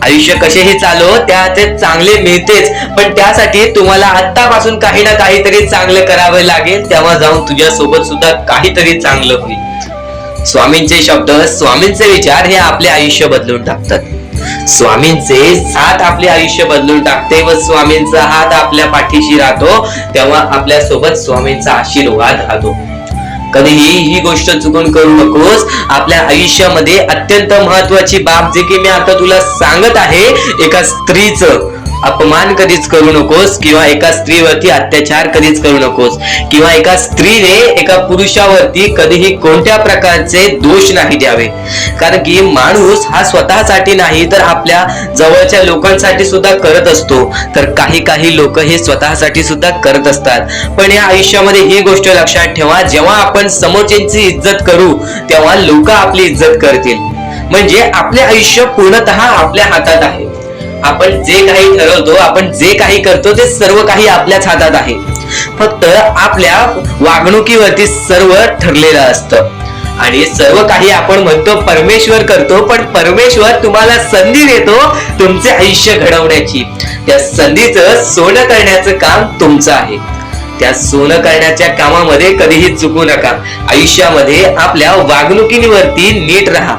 आयुष्य कसेही चालव, त्याचे चांगले मिळतेच, पण त्यासाठी तुम्हाला आत्तापासून काही ना काहीतरी चांगलं करावं लागेल. तेव्हा जाऊन तुझ्या सोबत सुद्धा काहीतरी चांगलं होईल. स्वामींचे शब्द, स्वामींचे विचार हे आपले आयुष्य बदलून टाकतात. स्वामींचे साथ आपले आयुष्य बदलून टाकते व स्वामींचा हात आपल्या पाठीशी राहतो. तेव्हा आपल्या सोबत स्वामींचा आशीर्वाद राहतो. कधीही ही गोष्ट चुकून करू नकोस. आपल्या आयुष्यामध्ये अत्यंत महत्वाची बाब, जे की मी आता तुला सांगत आहे, एका स्त्रीचं अपमान कधीच करू नकोस, किंवा एका स्त्रीवरती अत्याचार कधीच करू नकोस, किंवा एका स्त्रीने एका पुरुषावरती कधीही कोणत्या प्रकारचे दोष नाही द्यावे. कारण की माणूस हा स्वतःसाठी नाही तर आपल्या जवळच्या लोकांसाठी सुद्धा करत असतो. तर काही काही लोक हे स्वतःसाठी सुद्धा करत असतात. पण या आयुष्यामध्ये ही गोष्ट लक्षात ठेवा, जेव्हा आपण समोरच्यांची इज्जत करू तेव्हा लोक आपली इज्जत करतील. म्हणजे आपले आयुष्य पूर्णतः आपल्या हातात आहे. आपण जे काही ठरवतो, आपण जे काही करतो ते सर्व काही आपल्याच हातात आहे. फक्त आपल्या वागणुकीवरती सर्व ठरलेलं असतं. आणि सर्व काही आपण म्हणतो परमेश्वर करतो, पण परमेश्वर तुम्हाला संधी देतो तुमचे आयुष्य घडवण्याची. त्या संधीचं सोनं करण्याचं काम तुमचं आहे. त्या सोनं करण्याच्या कामामध्ये कधीही चुकू नका. आयुष्यामध्ये आपल्या वागणुकीवरती नीट राहा.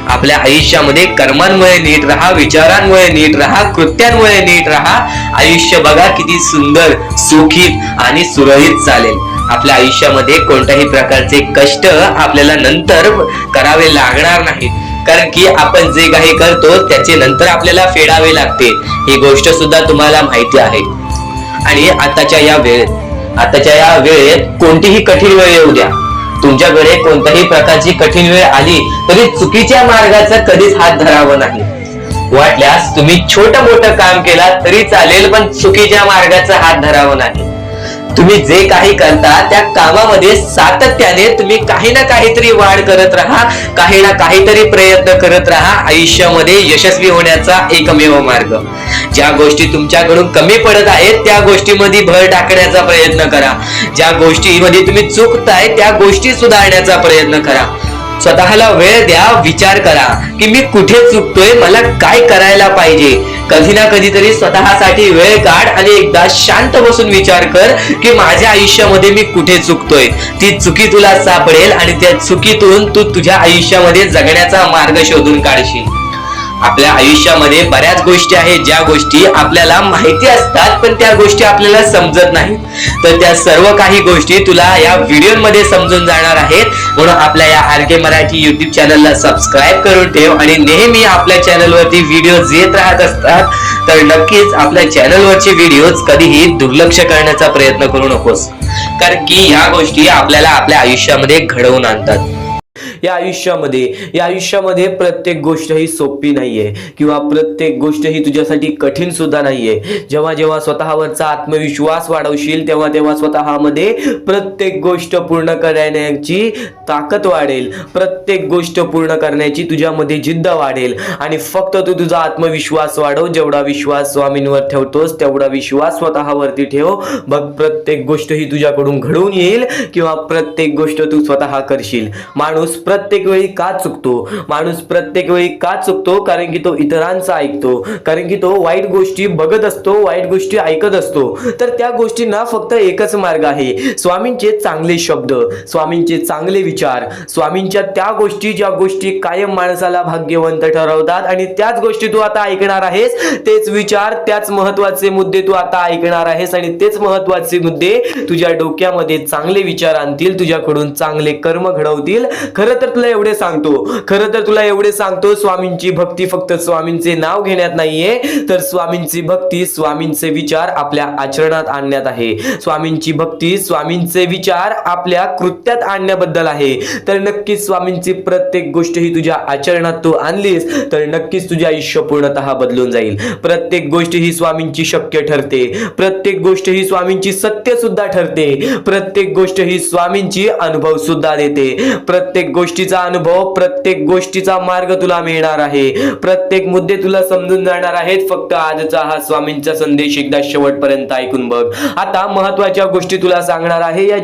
आपल्या आयुष्यामध्ये कर्मांमुळे नीट राहा, विचारांमुळे नीट राहा, कृत्यांमुळे नीट राहा. आयुष्य बघा किती सुंदर, सुखीत आणि सुरळीत चालेल. आपल्या आयुष्यामध्ये कोणत्याही प्रकारचे कष्ट आपल्याला नंतर करावे लागणार नाहीत. कारण की आपण जे काही करतो त्याचे नंतर आपल्याला फेडावे लागते. ही गोष्ट सुद्धा तुम्हाला माहिती आहे. आणि आताच्या या वेळेत कोणतीही कठीण वेळ येऊ द्या, तुमच्याकडे कोणत्याही प्रकारची कठीण वेळ आली तरी चुकीच्या मार्गाचा कधीच हात धरावा नाही. वाटल्यास तुम्ही छोटं मोठं काम केला तरी चालेल, पण चुकीच्या मार्गाचा हात धरावा नाही. तुम्ही जे काही करता त्या कामामध्ये सातत्याने तुम्ही काही ना काहीतरी वाढ करत राहा, काही ना काहीतरी प्रयत्न करत राहा. आयुष्यामध्ये यशस्वी होण्याचा एकमेव मार्ग. ज्या गोष्टी तुमच्याकडून कमी पडत आहेत त्या गोष्टीमध्ये भर टाकण्याचा प्रयत्न करा. ज्या गोष्टीमध्ये तुम्ही चुकताय त्या गोष्टी सुधारण्याचा प्रयत्न करा. स्वतःला वेळ द्या, विचार करा की मी कुठे चुकतोय, मला काय करायला पाहिजे. कधी ना कधीतरी स्वतःसाठी वेळ काढ आणि एकदा शांत बसून विचार कर की माझ्या आयुष्यामध्ये मी कुठे चुकतोय. ती चुकी तुला सापडेल आणि त्या चुकीतून तू तुझ्या आयुष्यामध्ये जगण्याचा मार्ग शोधून काढशील. आपल्या आयुष्यामध्ये बऱ्याच गोष्टी आहेत ज्या गोष्टी आपल्याला माहिती असतात पण त्या गोष्टी आपल्याला समजत नाहीत. तर त्या सर्व काही गोष्टी तुला या व्हिडिओमध्ये समजून जाणार आहेत. म्हणून आपल्या या RK मराठी YouTube चॅनलला सबस्क्राईब करून ठेव आणि नेहमी आपल्या चॅनलवरती व्हिडिओज येत राहत असतात. तर नक्कीच आपल्या चॅनलवरचे व्हिडिओज कधीही दुर्लक्ष करण्याचा प्रयत्न करू नकोस. कारण की ह्या गोष्टी आपल्याला आपल्या आयुष्यामध्ये घडवून आणतात. या आयुष्यामध्ये प्रत्येक गोष्ट ही सोपी नाहीये, किंवा प्रत्येक गोष्ट ही तुझ्यासाठी कठीण सुद्धा नाहीये. जेव्हा जेव्हा स्वतःवरचा आत्मविश्वास वाढवशील तेव्हा तेव्हा स्वतःमध्ये प्रत्येक गोष्ट पूर्ण करण्याची ताकद वाढेल. प्रत्येक गोष्ट पूर्ण करण्याची तुझ्यामध्ये जिद्द वाढेल. आणि फक्त तू तुझा आत्मविश्वास वाढव. जेवढा विश्वास स्वामींवर ठेवतोस तेवढा विश्वास स्वतःवरती ठेव. बघ, प्रत्येक गोष्ट ही तुझ्याकडून घडून येईल, किंवा प्रत्येक गोष्ट तू स्वतः करशील. माणूस प्रत्येक वेळी का चुकतो? कारण की तो इतरांचा ऐकतो, कारण की तो वाईट गोष्टी बघत असतो, वाईट गोष्टी ऐकत असतो. तर त्या गोष्टींना फक्त एकच मार्ग आहे, स्वामींचे चांगले शब्द, स्वामींचे चांगले विचार, स्वामींच्या त्या गोष्टी ज्या गोष्टी कायम माणसाला भाग्यवंत ठरवतात. आणि त्याच गोष्टी तू आता ऐकणार आहेस. तेच विचार, त्याच महत्वाचे मुद्दे तू आता ऐकणार आहेस. आणि तेच महत्वाचे मुद्दे तुझ्या डोक्यामध्ये चांगले विचार आणतील, तुझ्याकडून चांगले कर्म घडवतील. खरं तर तुला एवढे सांगतो स्वामींची भक्ती फक्त स्वामींचे नाव घेण्यात नाहीये, तर स्वामींची भक्ती स्वामींचे विचार आपल्या आचरणात आणण्यात आहे. स्वामींची भक्ती स्वामींचे विचार आपल्या कृत्यात आणण्याबद्दल आहे. तर नक्कीच स्वामींची प्रत्येक गोष्ट ही तुझ्या आचरणात तू आणलीस तर नक्कीच तुझे आयुष्य पूर्णतः बदलून जाईल. प्रत्येक गोष्ट ही स्वामींची शक्य ठरते, प्रत्येक गोष्ट ही स्वामींची सत्य सुद्धा ठरते, प्रत्येक गोष्ट ही स्वामींची अनुभव सुद्धा देते. प्रत्येक गोष्टीचा अनुभव, प्रत्येक गोष्टीचा मार्ग तुला मिळणार आहे. प्रत्येक मुद्दे तुला समजून जाणार आहेत. फक्त आजचा हा स्वामींचा संदेश एकदा शेवटपर्यंत ऐकून बघ. आता महत्वाच्या गोष्टी तुला सांगणार आहे. या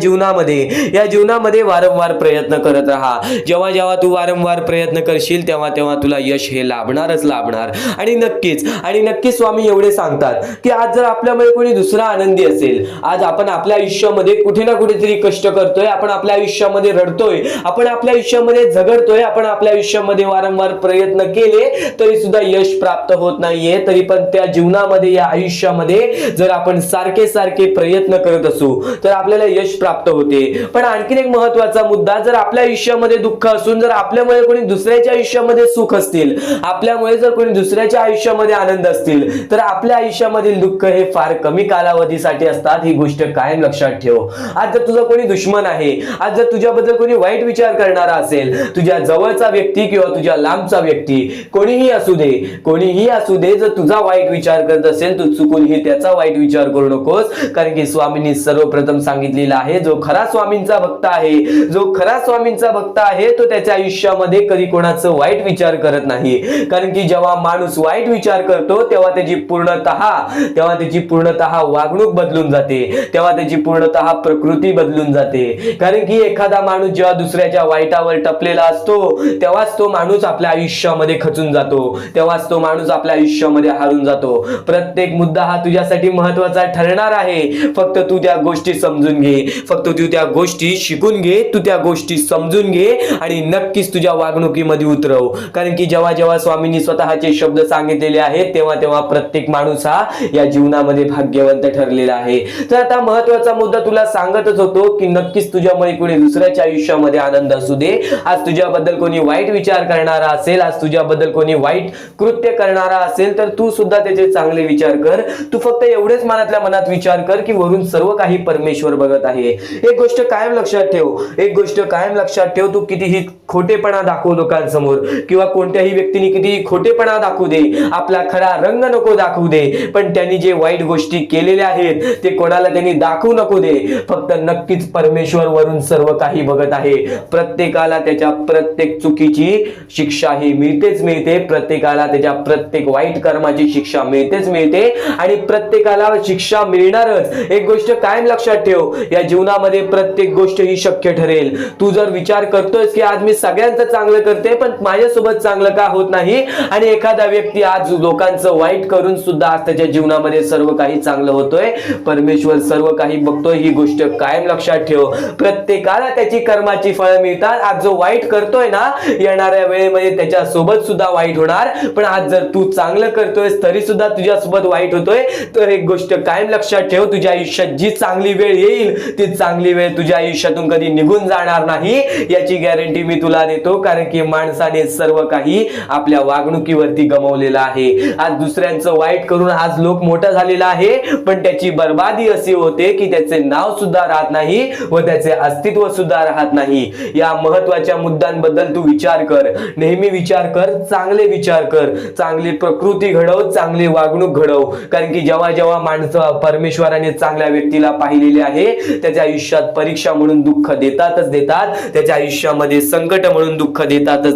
जीवनामध्ये वारंवार प्रयत्न करत राहा. जेव्हा तू वारंवार प्रयत्न करशील तेव्हा तुला यश हे लाभणार. आणि नक्कीच स्वामी एवढे सांगतात की आज जर आपल्यामध्ये कोणी दुसरा आनंदी असेल, आज आपण आपल्या आयुष्यामध्ये कुठे ना कुठेतरी कष्ट करतोय, आपण आपल्या आयुष्यामध्ये रडतोय, आपण आपल्या आयुष्यामध्ये झगडतोय, आपण आपल्या आयुष्यामध्ये वारंवार प्रयत्न केले तरी सुद्धा यश प्राप्त होत नाहीये, तरी पण त्या जीवनामध्ये या आयुष्यामध्ये जर आपण सारखे सारखे प्रयत्न करत असू तर आपल्याला यश प्राप्त होते. पण आणखीन एक महत्वाचा मुद्दा, जर आपल्या आयुष्यामध्ये दुःख असून जर आपल्यामुळे कोणी दुसऱ्याच्या आयुष्यामध्ये सुख असतील, आपल्यामुळे जर कोणी दुसऱ्याच्या आयुष्यामध्ये आनंद असतील, तर आपल्या आयुष्यामधील दुःख हे फार कमी कालावधीसाठी असतात. ही गोष्ट कायम लक्षात ठेव. आज जर तुझा कोणी दुश्मन आहे, आज जर तुझ्याबद्दल कोणी वाईट विचार करणारा असेल, तुझ्या जवळचा व्यक्ती किंवा तुझ्या लांबचा व्यक्ती, कोणीही असू दे, जर तुझा वाईट विचार करत असेल तू चुकूनही त्याचा वाईट विचार करू नकोस. कारण की स्वामींनी सर्वप्रथम सांगितलेलं आहे, जो खरा स्वामींचा भक्त आहे तो त्याच्या आयुष्यामध्ये कधी कोणाचं वाईट विचार करत नाही. कारण की जेव्हा माणूस वाईट विचार करतो तेव्हा त्याची पूर्णतः वागणूक बदलून जाते, तेव्हा त्याची पूर्णतः प्रकृती बदलून जाते. कारण की एखादा माणूस जेव्हा दुसऱ्याच्या वाईटावर टपलेला असतो तेव्हाच तो माणूस आपल्या आयुष्यामध्ये खचून जातो, तेव्हाच तो माणूस आपल्या आयुष्यामध्ये हारून जातो. प्रत्येक मुद्दा हा तुझ्यासाठी महत्वाचा ठरणार आहे. फक्त तू त्या गोष्टी समजून घे, फक्त तू त्या गोष्टी शिकून घे, तू त्या गोष्टी समजून घे आणि नक्कीच तुझ्या वागणुकीमध्ये उतरव. कारण की जेव्हा जेव्हा स्वामींनी स्वतःचे शब्द सांगितलेले आहेत तेव्हा तेव्हा प्रत्येक माणूस हा या जीवनामध्ये भाग्यवंत ठरलेला आहे. तर आता महत्वाचा मुद्दा तुला सांगतच होतो की नक्कीच तुझ्यामुळे कोणी दुसऱ्याच्या आयुष्यामध्ये आनंद असू दे, आज तुझ्याबद्दल कोणी वाईट विचार करणारा असेल, आज तुझ्याबद्दल कोणी वाईट कृत्य करणारा असेल तर तू सुद्धा त्याचे चांगले विचार कर. तू फक्त एवढेच मनातल्या मनात विचार कर की वरून सर्व काही परमेश्वर बघत आहे. एक गोष्ट कायम लक्षात ठेव, तू कितीही खोटेपणा दाखव लोकांसमोर किंवा कोणत्याही व्यक्तीने कितीही खोटेपणा दाखवू दे, आपला खरा रंग नको दाखवू दे, पण त्यांनी जे वाईट गोष्टी केलेल्या आहेत ते कोणाला त्यांनी दाखवू नको दे. फक्त नक्कीच परमेश्वर वरून सर्व काही बघत आहे. प्रत्येकाला त्याच्या प्रत्येक चुकीची शिक्षा ही मिळते, प्रत्येकाला त्याच्या प्रत्येक वाईट कर्माची शिक्षा मिळते आणि प्रत्येकाला शिक्षा मिळणारच. एक गोष्ट कायम लक्षात ठेव, या जीवनामध्ये प्रत्येक गोष्ट ही शक्य ठरेल. तू जर विचार करतोयस की आज मी सगळ्यांचं चांगलं करते पण माझ्यासोबत चांगलं का होत नाही, आणि एखादा व्यक्ती आज लोकांचं वाईट करून सुद्धा आज त्याच्या जीवनामध्ये सर्व काही चांगलं होतोय, परमेश्वर सर्व काही बघतोय. ही गोष्ट कायम लक्षात ठेव. प्रत्येकाला त्याची कर्माची फळं मिळतात. आज जो वाईट करतोय ना, येणाऱ्या वेळेमध्ये त्याच्या सोबत सुद्धा वाईट होणार. पण आज जर तू चांगलं करतोयस तरी सुद्धा तुझ्या सोबत वाईट होतोय, तर एक गोष्ट कायम लक्षात ठेव, तुझ्या आयुष्यात जी चांगली वेळ येईल ती चांगली वेळ तुझ्या आयुष्यातून कधी निघून जाणार नाही, याची गॅरंटी मी तुला देतो. कारण की माणसाने सर्व काही आपल्या वागणुकीवरती गमावलेलं आहे. आज दुसऱ्यांचं वाईट करून आज लोक मोठा झालेला आहे, पण त्याची बर्बादी अशी होते की त्याचे नाव सुद्धा राहत नाही व त्याचे अस्तित्व सुद्धा राहत नाही. या महत्वाच्या मुद्द्यांबद्दल तू विचार कर, नेहमी विचार कर, चांगले विचार कर, चांगली प्रकृती घडव, चांगली वागणूक घडव. कारण की जेव्हा जेव्हा माणसं परमेश्वराने चांगल्या व्यक्तीला पाहिलेले आहे त्याच्या आयुष्यात परीक्षा म्हणून दुःख देतातच देतात, त्याच्या आयुष्यामध्ये संकट म्हणून दुःख देतात,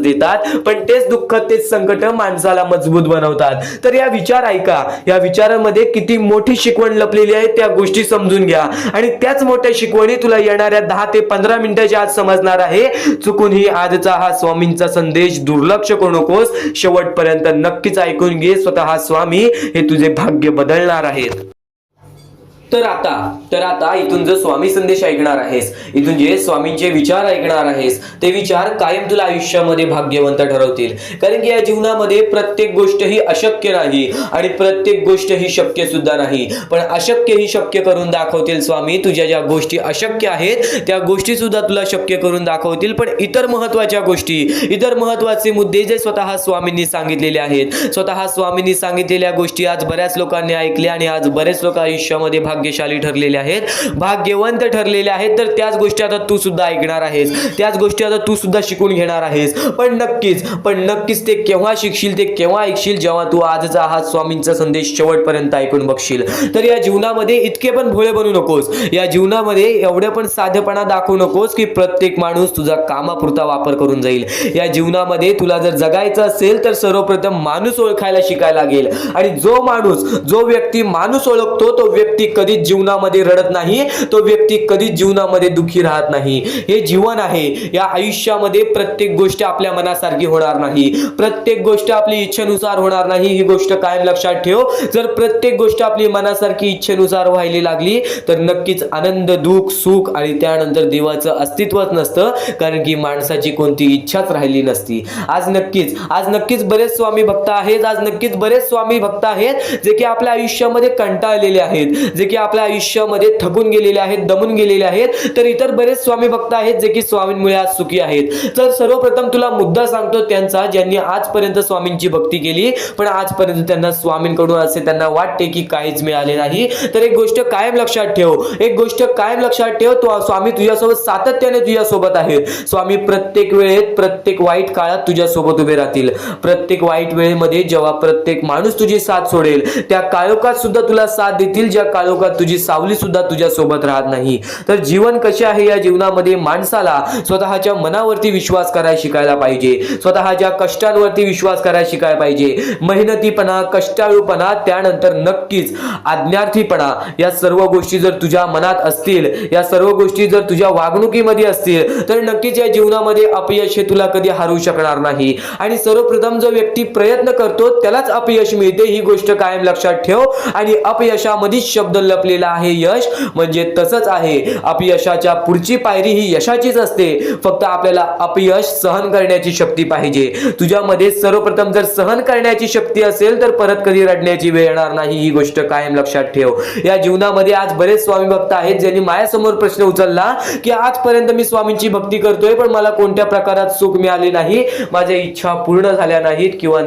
पण तेच दुःख तेच संकट माणसाला मजबूत बनवतात. तर या विचार ऐका, या विचारांमध्ये किती मोठी शिकवण लपलेली आहे त्या गोष्टी समजून घ्या आणि त्याच मोठ्या शिकवणी तुला येणाऱ्या 10 ते 15 मिनिटाच्या आत समजणार आहे. चुकूनही आजचा हा स्वामींचा संदेश दुर्लक्ष करू नकोस, शेवटपर्यंत नक्कीच ऐकून घे. स्वतः स्वामी हे तुझे भाग्य बदलणार आहेत. तर आता इथून जो स्वामी संदेश ऐकणार आहेस, इथून जे स्वामींचे विचार ऐकणार आहेस, ते विचार कायम तुला आयुष्यामध्ये भाग्यवंत ठरवतील. कारण की या जीवनामध्ये प्रत्येक गोष्ट ही अशक्य नाही आणि प्रत्येक गोष्ट ही शक्य सुद्धा नाही, पण अशक्य ही शक्य करून दाखवतील स्वामी. तुझ्या ज्या गोष्टी अशक्य आहेत त्या गोष्टी सुद्धा तुला शक्य करून दाखवतील. पण इतर महत्वाच्या गोष्टी, इतर महत्वाचे मुद्दे जे स्वतः स्वामींनी सांगितलेले आहेत, स्वतः स्वामींनी सांगितलेल्या गोष्टी आज बऱ्याच लोकांनी ऐकल्या आणि आज बरेच लोक आयुष्यामध्ये भाग्यशाली ठरलेले आहेत, भाग्यवंत ठरलेले आहेत. तर त्याच गोष्टी आता तू सुद्धा ऐकणार आहेस, त्याच गोष्टी आता तू सुद्धा शिकून घेणार आहेस. पण नक्कीच ते केव्हा शिकशील, ते केव्हा ऐकशील, जेव्हा तू आजचा हा स्वामींचा संदेश शेवटपर्यंत ऐकून बघशील. तर या जीवनामध्ये इतके पण भोळे बनू नकोस, या जीवनामध्ये एवढे पण साधेपणा दाखवू नकोस की प्रत्येक माणूस तुझा कामापुरता वापर करून जाईल. या जीवनामध्ये तुला जर जगायचं असेल तर सर्वप्रथम माणूस ओळखायला शिकायला लागेल. आणि जो व्यक्ती माणूस ओळखतो तो व्यक्ती कधीच जीवनामध्ये रडत नाही, तो व्यक्ती कधीच जीवनामध्ये दुःखी राहत नाही. हे जीवन आहे. या आयुष्यामध्ये प्रत्येक गोष्ट आपल्या मनासारखी होणार नाही, प्रत्येक गोष्ट आपली इच्छेनुसार होणार नाही. ही गोष्ट कायम लक्षात ठेव. जर प्रत्येक गोष्ट आपली मनासारखी इच्छेनुसार व्हायला लागली तर नक्कीच आनंद, दुःख, सुख आणि त्यानंतर देवाचं अस्तित्वच नसतं, कारण की माणसाची कोणती इच्छाच राहिली नसती. आज नक्कीच बरेच स्वामी भक्त आहेत, आज नक्कीच बरेच स्वामी भक्त आहेत जे की आपल्या आयुष्यामध्ये कंटाळलेले आहेत, जे की आपल्या आयुष्यामध्ये थकून गेलेले आहेत, दमून गेलेले आहेत. तर इतर बरेच स्वामी भक्त आहेत जे की स्वामींमुळे आज सुखी आहेत. तर सर्वप्रथम तुला मुद्दा सांगतो त्यांचा, ज्यांनी आजपर्यंत स्वामींची भक्ती केली पण आजपर्यंत त्यांना स्वामींकडून असे त्यांना वाटते की काहीच मिळाले नाही. तर एक गोष्ट कायम लक्षात ठेव, तो स्वामी तुझ्यासोबत सातत्याने तुझ्यासोबत आहेत. स्वामी प्रत्येक वेळेत, प्रत्येक वाईट काळात तुझ्यासोबत उभे राहतील. प्रत्येक वाईट वेळेमध्ये जेव्हा प्रत्येक माणूस तुझी साथ सोडेल त्या काळोखात सुद्धा तुला साथ देतील, ज्या काळोखात तुझी सावली सुद्धा तुझ्यासोबत राहत नाही. तर जीवन कसे आहे, या जीवनामध्ये माणसाला स्वतःच्या मनावरती विश्वास करायला शिकायला पाहिजे, स्वतःच्या कष्टांवरती विश्वास करायला शिकायला पाहिजे. मेहनतीपणा, कष्टाळूपणा, त्यानंतर नक्कीच आज्ञार्थीपणा, या सर्व गोष्टी जर तुझ्या मनात असतील, या सर्व गोष्टी जर तुझ्या वागणुकीमध्ये असतील तर नक्कीच या जीवनामध्ये अपयश हे तुला कधी हरवू शकणार नाही. आणि सर्वप्रथम जो व्यक्ती प्रयत्न करतो त्यालाच अपयश मिळते, ही गोष्ट कायम लक्षात ठेव. आणि अपयशामध्ये शब्द लपलेला आहे यश, म्हणजे तसंच आहे. अपयशाच्या पुढची पायरी ही यशाचीच असते, फक्त आपल्याला अपयश सहन करण्याची शक्ती पाहिजे. तुझ्यामध्ये सर्वप्रथम जर सहन करण्याची शक्ती असेल तर परत कधी रडण्याची वेळ येणार नाही, ही गोष्ट कायम लक्षात ठेव. या जीवनामध्ये आज बरेच स्वामी भक्त आहेत ज्यांनी माझ्यासमोर प्रश्न उचलला की आजपर्यंत मी स्वामींची भक्ती करतोय पण मला कोणत्या प्रकारात सुख मिळाले नाही, माझ्या इच्छा पूर्ण झाल्या नाहीत, किंवा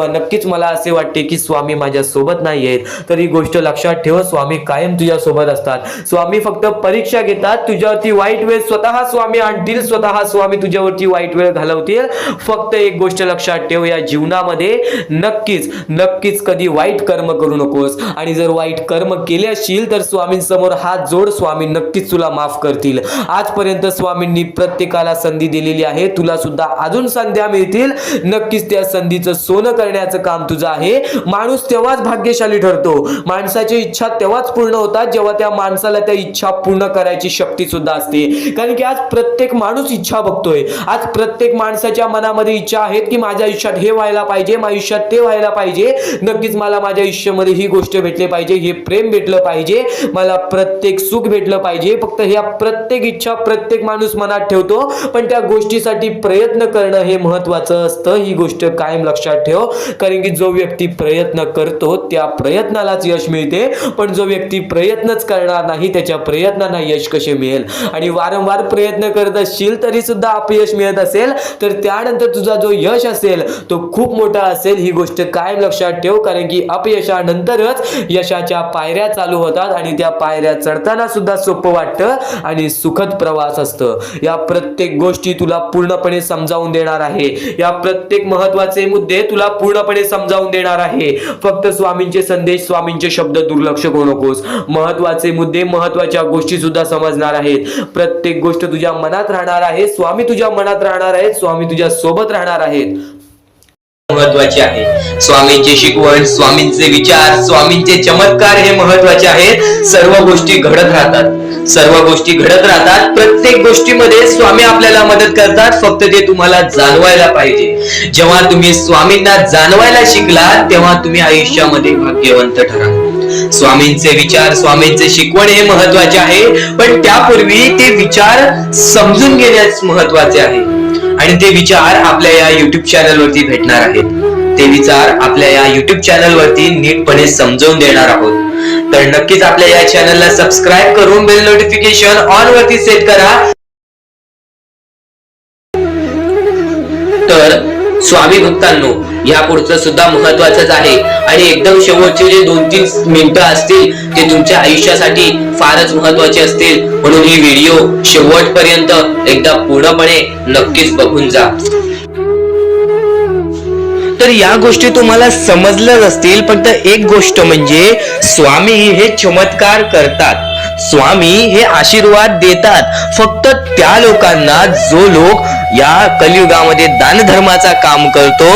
नक्कीच मला असे वाटते की स्वामी माझ्या सोबत नाही आहेत. तर ही गोष्ट लक्षात ठेव, स्वामी कायम तुझ्या सोबत असतात. स्वामी फक्त परीक्षा घेतात, तुझ्यावरती वाईट वेळ स्वतः स्वामी आणतील, स्वतः स्वामी तुझ्यावरती वाईट वेळ घालवतील. फक्त एक गोष्ट लक्षात ठेव, या जीवनामध्ये नक्कीच कधी वाईट कर्म करू नकोस. आणि जर वाईट कर्म केले असशील तर स्वामींसमोर हात जोड, स्वामी नक्कीच तुला माफ करतील. आजपर्यंत स्वामींनी प्रत्येकाला संधी दिलेली आहे, तुला सुद्धा अजून संध्या मिळतील. नक्कीच त्या संधीचं सोनं करण्याचं काम तुझं आहे. माणूस तेव्हाच भाग्यशाली ठरतो, माणसाची इच्छा तेव्हाच पूर्ण होतात जेव्हा त्या माणसाला त्या इच्छा पूर्ण करायची शक्ती सुद्धा असते. कारण की आज प्रत्येक माणूस इच्छा बघतोय, आज प्रत्येक माणसाच्या मनामध्ये इच्छा आहेत की माझ्या आयुष्यात हे व्हायला पाहिजे, माझ्या आयुष्यात ते व्हायला पाहिजे, नक्कीच मला माझ्या आयुष्यामध्ये ही गोष्ट भेटली पाहिजे, हे प्रेम भेटलं पाहिजे, मला प्रत्येक सुख भेटलं पाहिजे. फक्त ह्या प्रत्येक इच्छा प्रत्येक माणूस मनात ठेवतो, पण त्या गोष्टीसाठी प्रयत्न करणं हे महत्वाचं असतं. ही गोष्ट कायम लक्षात ठेव, कारण की जो व्यक्ती प्रयत्न करतो त्या प्रयत्नालाच यश मिळते, पण जो व्यक्ती प्रयत्नच करणार नाही त्याच्या प्रयत्नांना यश कसे मिळेल. आणि वारंवार प्रयत्न करत असशील तरी सुद्धा अपयश मिळत असेल तर त्यानंतर तुझा जो यश असेल तो खूप मोठा असेल. ही गोष्ट कायम लक्षात ठेव, कारण की अपयशानंतरच यशाच्या पायऱ्या चालू होतात आणि त्या पायऱ्या चढताना सुद्धा सोपं वाटतं आणि सुखद प्रवास असतं. या प्रत्येक गोष्टी तुला पूर्णपणे समजावून देणार आहे, या प्रत्येक महत्वाचे मुद्दे तुला पूर्णपणे समजावून देणार आहे. फक्त स्वामींचे संदेश, स्वामींचे शब्द दुर्लक्ष करू नकोस. महत्वाचे मुद्दे, महत्वाच्या गोष्टी सुद्धा समजणार आहेत. प्रत्येक गोष्ट तुझ्या मनात राहणार आहे, स्वामी तुझ्या मनात राहणार आहेत, स्वामी तुझ्या सोबत राहणार आहेत. महत्वाचे आहे. स्वामींची शिकवण, स्वामींचे विचार, स्वामींचे चमत्कार हे महत्वाचे आहेत. सर्व गोष्टी घडत राहतात. प्रत्येक गोष्टीमध्ये स्वामी आपल्याला मदत करतात, फक्त ते तुम्हाला जाणवायला पाहिजे. जेव्हा तुम्ही स्वामींना जाणवायला शिकला तेव्हा तुम्ही आयुष्यामध्ये भाग्यवंत ठराल. स्वामींचे विचार, स्वामींचे शिकवण हे महत्वाचे आहे, पण त्यापूर्वी ते विचार समजून घेण्यास महत्वाचे आहे. आणि ते विचार आपल्या या युट्यूब चॅनल वरती भेटणार आहेत. ते विचार आपल्या या युट्यूब चॅनल वरती नीटपणे समजावून देणार आहोत. तर नक्कीच आपल्या या चॅनलला सबस्क्राईब करून बेल नोटिफिकेशन ऑन वरती सेट करा. तर स्वामी भक्तांनो, या पुढचं सुद्धा महत्वाचंच आहे आणि एकदम शेवटचे जे 2-3 मिनिटं असतील ते तुमच्या आयुष्यासाठी फारच महत्वाचे असतील, म्हणून ही व्हिडिओ शेवटपर्यंत एकदा पूर्णपणे नक्कीच बघून जा. तर या गोष्टी तुम्हाला समजल्याच असतील, फक्त एक गोष्ट म्हणजे स्वामी हे चमत्कार करतात, स्वामी हे आशीर्वाद देतात फक्त त्या लोकांना जो लोक या कलियुगामध्ये दानधर्माचा काम करतो,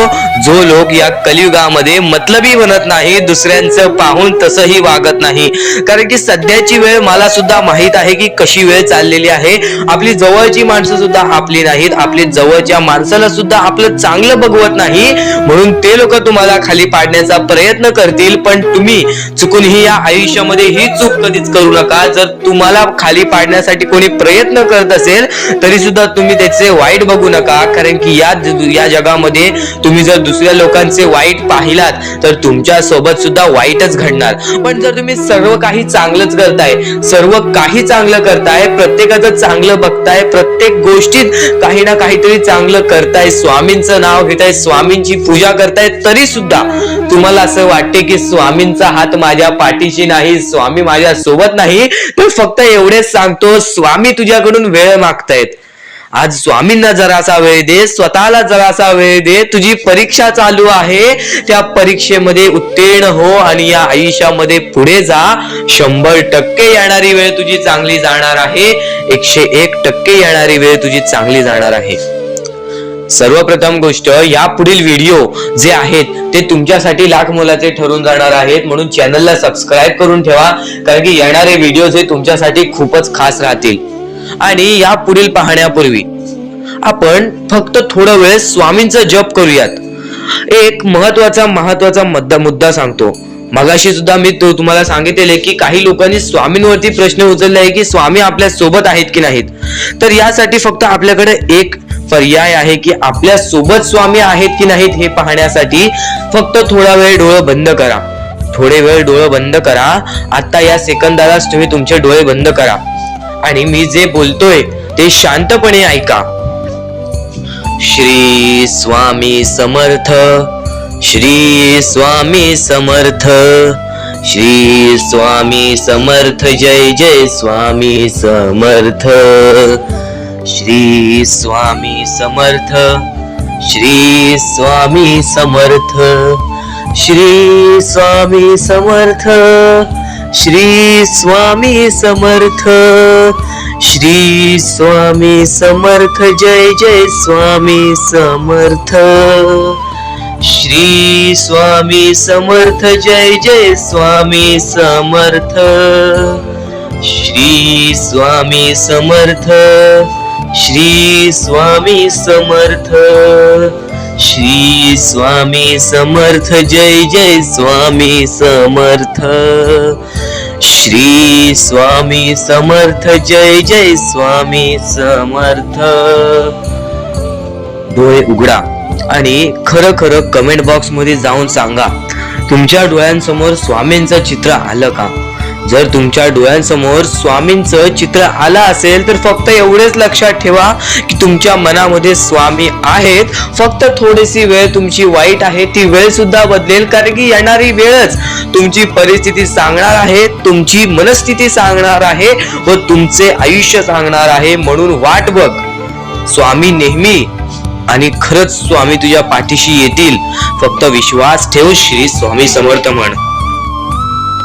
जो लोक या कलियुगामध्ये मतलबी बनत नाही, दुसऱ्यांचं पाहून तसंही वागत नाही. कारण की सध्याची वेळ मला सुद्धा माहित आहे की कशी वेळ चाललेली आहे. आपली जवळची माणसं सुद्धा आपली नाहीत, आपली जवळच्या माणसाला सुद्धा आपलं चांगलं बघवत नाही, म्हणून ते लोक तुम्हाला खाली पाडण्याचा प्रयत्न करतील. पण तुम्ही चुकूनही या आयुष्यामध्ये ही चूक कधीच करू नका. जर तुम्हाला खाली पाडण्यासाठी कोणी प्रयत्न करत असेल तरी सुद्धा तुम्ही त्याचे वाईट बघू नका. कारण की या जगामध्ये तुम्ही जर दुसऱ्या लोकांचे वाईट पाहिलात तर तुमच्या सोबत सुद्धा वाईटच घडणार. पण जर तुम्ही सर्व काही चांगलंच करताय, सर्व काही चांगलं करताय, प्रत्येकाचं चांगलं बघताय, प्रत्येक गोष्टीत काही ना काहीतरी चांगलं करताय, स्वामींचं नाव घेताय, स्वामींची पूजा करताय, तरी सुद्धा तुम्हाला असं वाटते की स्वामींचा हात माझ्या पाठीशी नाही, स्वामी माझ्या सोबत नाही, तर फक्त एवढेच सांगतो, स्वामी तुझ्याकडून वेळ मागतायत. आज स्वामींना जरासा वेळ दे, स्वतःला जरासा वेळ दे. तुझी परीक्षा चालू आहे, त्या परीक्षेमध्ये उत्तीर्ण हो आणि या आयुष्यामध्ये पुढे जा. 100% येणारी वेळ तुझी चांगली जाणार आहे, 101% येणारी वेळ तुझी चांगली जाणार आहे. सर्वप्रथम गोष्ट, या पुढील व्हिडिओ जे आहेत ते तुमच्यासाठी लाख मोलाचे ठरून जाणार आहेत, म्हणून चॅनलला सबस्क्राईब करून ठेवा. कारण की येणारे व्हिडिओ हे तुमच्यासाठी खूपच खास राहतील. आणि या पुढील पाहण्यापूर्वी आपण फक्त थोडा वेळ स्वामींचा जप करूयात. एक महत्वाचा मुद्दा सांगतो. मगाशी सुद्धा मी तुम्हाला सांगितले की काही लोकांनी स्वामींवरती प्रश्न उचलले आहे की स्वामी आपल्या सोबत आहेत की नाहीत. तर यासाठी फक्त आपल्याकडे एक पर्याय आहे की आपल्या सोबत स्वामी आहेत की नाहीत हे पाहण्यासाठी फक्त थोडा वेळ डोळे बंद करा. थोडे वेळ डोळे बंद करा. आता या सेकंदालाच तुम्ही तुमचे डोळे बंद करा आणि मी जे बोलतोय ते शांतपणे ऐका. श्री स्वामी समर्थ, श्री स्वामी समर्थ, श्री स्वामी समर्थ, जय जय स्वामी समर्थ. श्री स्वामी समर्थ, श्री स्वामी समर्थ, श्री स्वामी समर्थ, श्री स्वामी समर्थ, श्री स्वामी समर्थ, जय जय स्वामी समर्थ. श्री स्वामी समर्थ, जय जय स्वामी समर्थ. श्री स्वामी समर्थ, श्री स्वामी समर्थ, श्री स्वामी समर्थ, जय जय स्वामी समर्थ. श्री स्वामी समर्थ, जय जय स्वामी समर्थ. डोळे उघडा आणि खरं खरं कमेंट बॉक्स मध्ये जाऊन सांगा, तुमच्या डोळ्यांसमोर स्वामींचं चित्र आलं का? जर तुमच्या डोळ्यांसमोर स्वामींचं चित्र आलं असेल तर फक्त एवढेच लक्षात ठेवा की तुमच्या मनामध्ये स्वामी आहेत. फक्त थोडीशी वेळ तुमची वाईट आहे, ती वेळ सुद्धा बदलेल. कारण की येणारी वेळच तुमची परिस्थिती सांगणार आहे, तुमची मनस्थिती सांगणार आहे व तुमचे आयुष्य सांगणार आहे. म्हणून वाट बघ, स्वामी नेहमी आणि खरंच स्वामी तुझ्या पाठीशी येतील. फक्त विश्वास ठेव. श्री स्वामी समर्थ म्हण.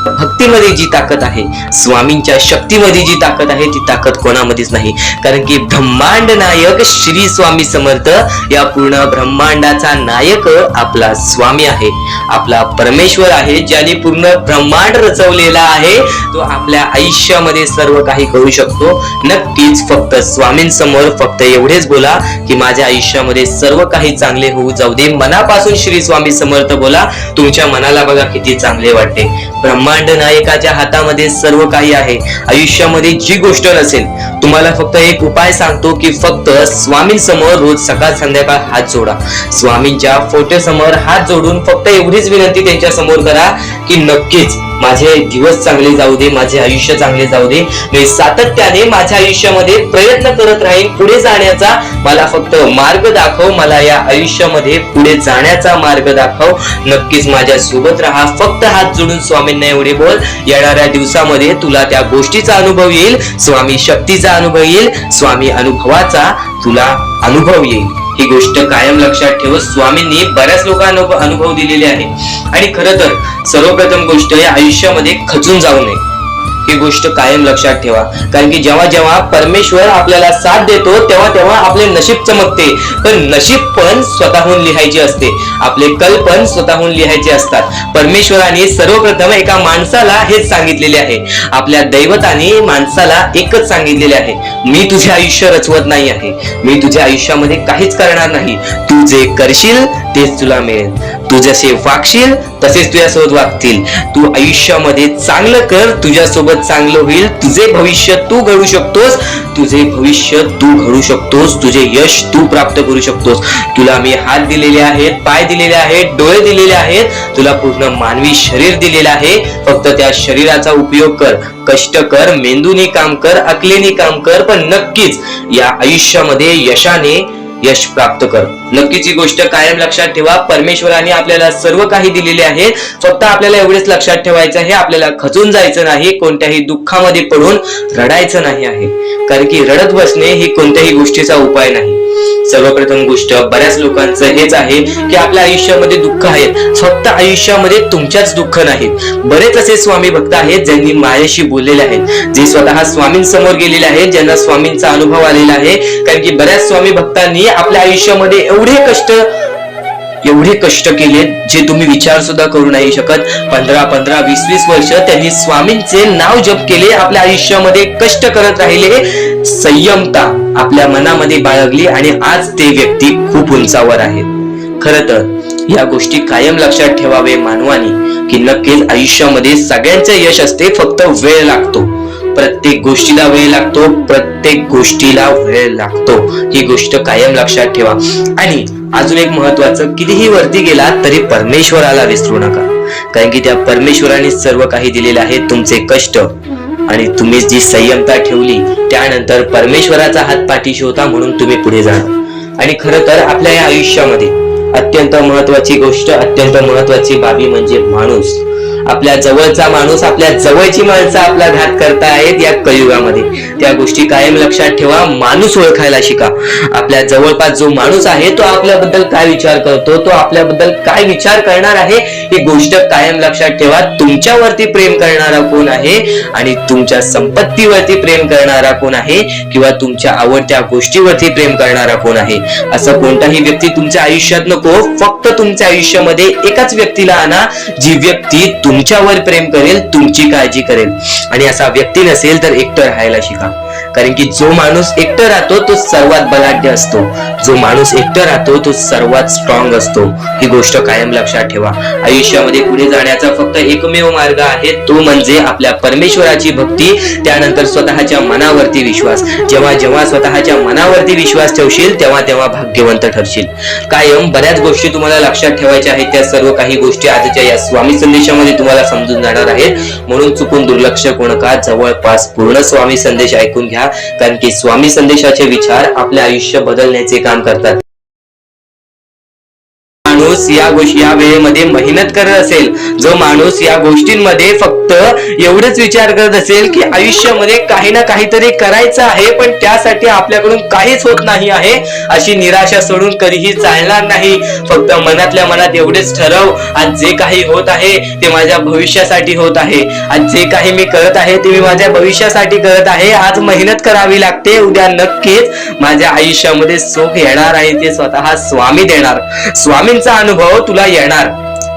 भक्तीमध्ये जी ताकद आहे, स्वामींच्या शक्तीमध्ये जी ताकद आहे, ती ताकद कोणामध्येच नाही. कारण की ब्रह्मांड नायक श्री स्वामी समर्थ, या पूर्ण ब्रह्मांडाचा नायक आपला स्वामी आहे, आपला परमेश्वर आहे, ज्याने पूर्ण ब्रह्मांड रचवलेला आहे. तो आपल्या आयुष्यामध्ये सर्व काही करू शकतो. नक्कीच फक्त स्वामींसमोर फक्त एवढेच बोला की माझ्या आयुष्यामध्ये सर्व काही चांगले होऊ जाऊ दे. मनापासून श्री स्वामी समर्थ बोला. तुमच्या मनाला बघा किती चांगले वाटते. ब्रह्मांड नायकाच्या हातामध्ये सर्व काही आहे. आयुष्यामध्ये जी गोष्ट नसेल, तुम्हाला फक्त एक उपाय सांगतो की फक्त स्वामींसमोर रोज सकाळ संध्याकाळ हात जोडा. स्वामींच्या फोटो समोर हात जोडून फक्त एवढीच विनंती त्यांच्या समोर करा की नक्कीच माझे दिवस चांगले जाऊ दे, माझे आयुष्य चांगले जाऊ दे. मी सातत्याने माझ्या आयुष्यामध्ये प्रयत्न करत राहीन पुढे जाण्याचा. मला फक्त मार्ग दाखव, मला या आयुष्यामध्ये पुढे जाण्याचा मार्ग दाखव. नक्कीच माझ्या सोबत राहा. फक्त हात जोडून स्वामींना एवढे बोल. येणाऱ्या दिवसामध्ये तुला त्या गोष्टीचा अनुभव येईल, स्वामी शक्तीचा अनुभव येईल, स्वामी अनुभवाचा तुला अनुभव येईल. ही गोष्ट कायम लक्षात ठेव. स्वामींनी बऱ्याच लोकांना अनुभव दिलेले आहे. आणि खरं तर सर्वप्रथम गोष्ट या आयुष्यामध्ये खचून जाऊ नये. ही गोष्ट कायम लक्षात ठेवा. कारण की जेव्हा जेव्हा परमेश्वर आपल्याला साथ देतो तेव्हा तेव्हा आपले नशीब चमकते. पण नशीब पण स्वतःहून लिहायचे असते, आपले कल पण स्वतःहून लिहायचे असतात. परमेश्वराने सर्वप्रथम एका माणसाला हेच सांगितलेले आहे, आपल्या दैवताने माणसाला एकच सांगितलेले आहे, मी तुझे आयुष्य रचवत नाही आहे, मी तुझ्या आयुष्यामध्ये काहीच करणार नाही, तू जे करशील तेच तुला मिळेल, तू जसे वागशील तसेच तुझ्यासोबत वागतील, तू आयुष्यामध्ये चांगलं कर, तुझ्यासोबत चांगलं होईल, तुझे भविष्य तू घडू शकतोस, तुझे भविष्य तू घडू शकतोस, तुझे यश तू प्राप्त करू शकतोस. तुला मी हात दिलेले आहेत, पाय दिलेले आहेत, डोळे दिलेले आहेत, तुला पूर्ण मानवी शरीर दिलेलं आहे. फक्त त्या शरीराचा उपयोग कर, कष्ट कर, मेंदूने काम कर, अकलेने काम कर, पण नक्कीच या आयुष्यामध्ये यश प्राप्त कर. नक्कीच ही गोष्ट कायम लक्षात ठेवा. परमेश्वराने आपल्याला सर्व काही दिलेले आहे. फक्त आपल्याला एवढेच लक्षात ठेवायचं आहे, आपल्याला खचून जायचं नाही, कोणत्याही दुःखामध्ये पडून रडायचं नाही आहे. कारण की रडत बसणे ही कोणत्याही गोष्टीचा उपाय नाही. सर्वप्रथम गोष्ट बऱ्याच लोकांचं हेच आहे की आपल्या आयुष्यामध्ये दुःख आहेत, फक्त आयुष्यामध्ये तुमच्याच दुःख नाहीत. बरेच असे स्वामी भक्त आहेत ज्यांनी माझ्याशी बोललेले आहेत, जे स्वतः स्वामींसमोर गेलेले आहेत, ज्यांना स्वामींचा अनुभव आलेला आहे. कारण की बऱ्याच स्वामी भक्तांनी आपल्या आयुष्यामध्ये एवढे कष्ट केले जे तुम्ही विचार सुद्धा करू नाही शकत. 15 20 वर्ष त्यांनी स्वामींचे नाव जप केले, आपल्या आयुष्यामध्ये कष्ट करत राहिले, संयमता आपल्या मनामध्ये बाळगली आणि आज ते व्यक्ती खूप उंचावर आहेत. खरं तर या गोष्टी कायम लक्षात ठेवावे मानवानी की नक्कीच आयुष्यामध्ये सगळ्यांचे यश असते, फक्त वेळ लागतो. प्रत्येक गोष्टीला वेळ लागतो, प्रत्येक गोष्टीला वेळ लागतो. ही गोष्ट कायम लक्षात ठेवा. आणि अजून एक महत्वाचं, कितीही वरती गेला तरी परमेश्वराला विसरू नका. कारण की त्या परमेश्वराने सर्व काही दिलेले आहे. तुमचे कष्ट आणि तुम्ही जी संयमता ठेवली त्यानंतर परमेश्वराचा हात पाठीशी होता म्हणून तुम्ही पुढे जाणार. आणि खरं तर आपल्या या आयुष्यामध्ये अत्यंत महत्वाची गोष्ट, अत्यंत महत्वाची बाबी म्हणजे माणूस. आपल्या जवळचा माणूस, आपल्या जवळची माणसं आपला घात करतायत या कलियुगामध्ये. त्या गोष्टी कायम लक्षात ठेवा. माणूस ओळखायला शिका. आपल्या जवळपास जो माणूस आहे तो आपल्याबद्दल काय विचार करतो, तो आपल्याबद्दल काय विचार करणार आहे, ही गोष्ट कायम लक्षात ठेवा. तुमच्यावरती प्रेम करणारा कोण आहे आणि तुमच्या संपत्तीवरती प्रेम करणारा कोण आहे किंवा तुमच्या आवडत्या गोष्टीवरती प्रेम करणारा कोण आहे, असं कोणताही व्यक्ती तुमच्या आयुष्यात नको. फक्त तुमच्या आयुष्यामध्ये एकाच व्यक्तीला आणा, जी व्यक्ती तुमच्यावर प्रेम करेल, तुमची काळजी करेल. आणि असा व्यक्ती नसेल तर एकटं राहायला शिका. कारण की जो माणूस एकटं राहतो तो सर्वात बलाढ्य असतो, जो माणूस एकटं राहतो तो सर्वात स्ट्रॉंग असतो. ही गोष्ट कायम लक्षात ठेवा. आयुष्यामध्ये पुढे जाण्याचा फक्त एकमेव मार्ग आहे, तो म्हणजे आपल्या परमेश्वराची भक्ती, त्यानंतर स्वतःच्या मनावरती विश्वास. जेव्हा जेव्हा स्वतःच्या मनावरती विश्वास ठेवशील तेव्हा तेव्हा भाग्यवंत ठरशील. कायम बऱ्याच गोष्टी तुम्हाला लक्षात ठेवायच्या आहेत. त्या सर्व काही गोष्टी आजच्या या स्वामी संदेशामध्ये तुम्हाला समजून जाणार आहेत. म्हणून चुकून दुर्लक्ष करू नका. जवळपास पूर्ण स्वामी संदेश ऐकून घ्या. कारण की स्वामी संदेशाचे विचार आपले आयुष्य बदलण्याचे काम करतात. माणूस या वेळेमध्ये मेहनत करत असेल, जो माणूस या गोष्टींमध्ये फक्त एवढंच विचार करत असेल की आयुष्यामध्ये काही ना काहीतरी करायचं आहे पण त्यासाठी आपल्याकडून काहीच होत नाही आहे, अशी निराशा सोडून कधीही चालणार नाही. फक्त मनातल्या मनात एवढेच ठरव, आज जे काही होत आहे ते माझ्या भविष्यासाठी होत आहे, आज जे काही मी करत आहे ते मी माझ्या भविष्यासाठी करत आहे. आज मेहनत करावी लागते, उद्या नक्कीच माझ्या आयुष्यामध्ये सुख येणार आणि ते स्वतः स्वामी देणार. स्वामींचा अनुभव तुला येणार.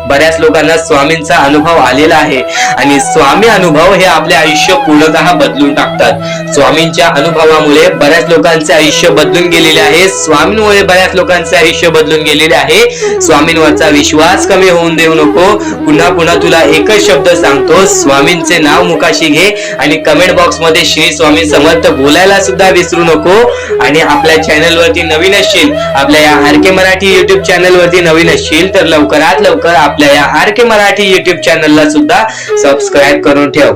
बऱ्याच लोकांना स्वामींचा अनुभव आलेला आहे आणि स्वामी अनुभव हे आपले आयुष्य पूर्णतः बदलून टाकतात. स्वामींच्या अनुभवामुळे बऱ्याच लोकांचे आयुष्य बदलून गेलेले आहे. स्वामींमुळे बऱ्याच लोकांचे आयुष्य बदलून गेलेले आहे. स्वामींवरचा विश्वास कमी होऊन देऊ नको. पुन्हा पुन्हा तुला एकच शब्द सांगतो, स्वामींचे नाव मुखाशी घे आणि कमेंट बॉक्स मध्ये श्री स्वामी समर्थ बोलायला सुद्धा विसरू नको. आणि आपल्या चॅनल वरती नवीन असशील, आपल्या या आर.के. मराठी युट्यूब चॅनल वरती नवीन असशील तर लवकरात लवकर आपल्या या आर.के. मराठी युट्यूब चॅनलला सुद्धा सबस्क्राईब करून ठेव.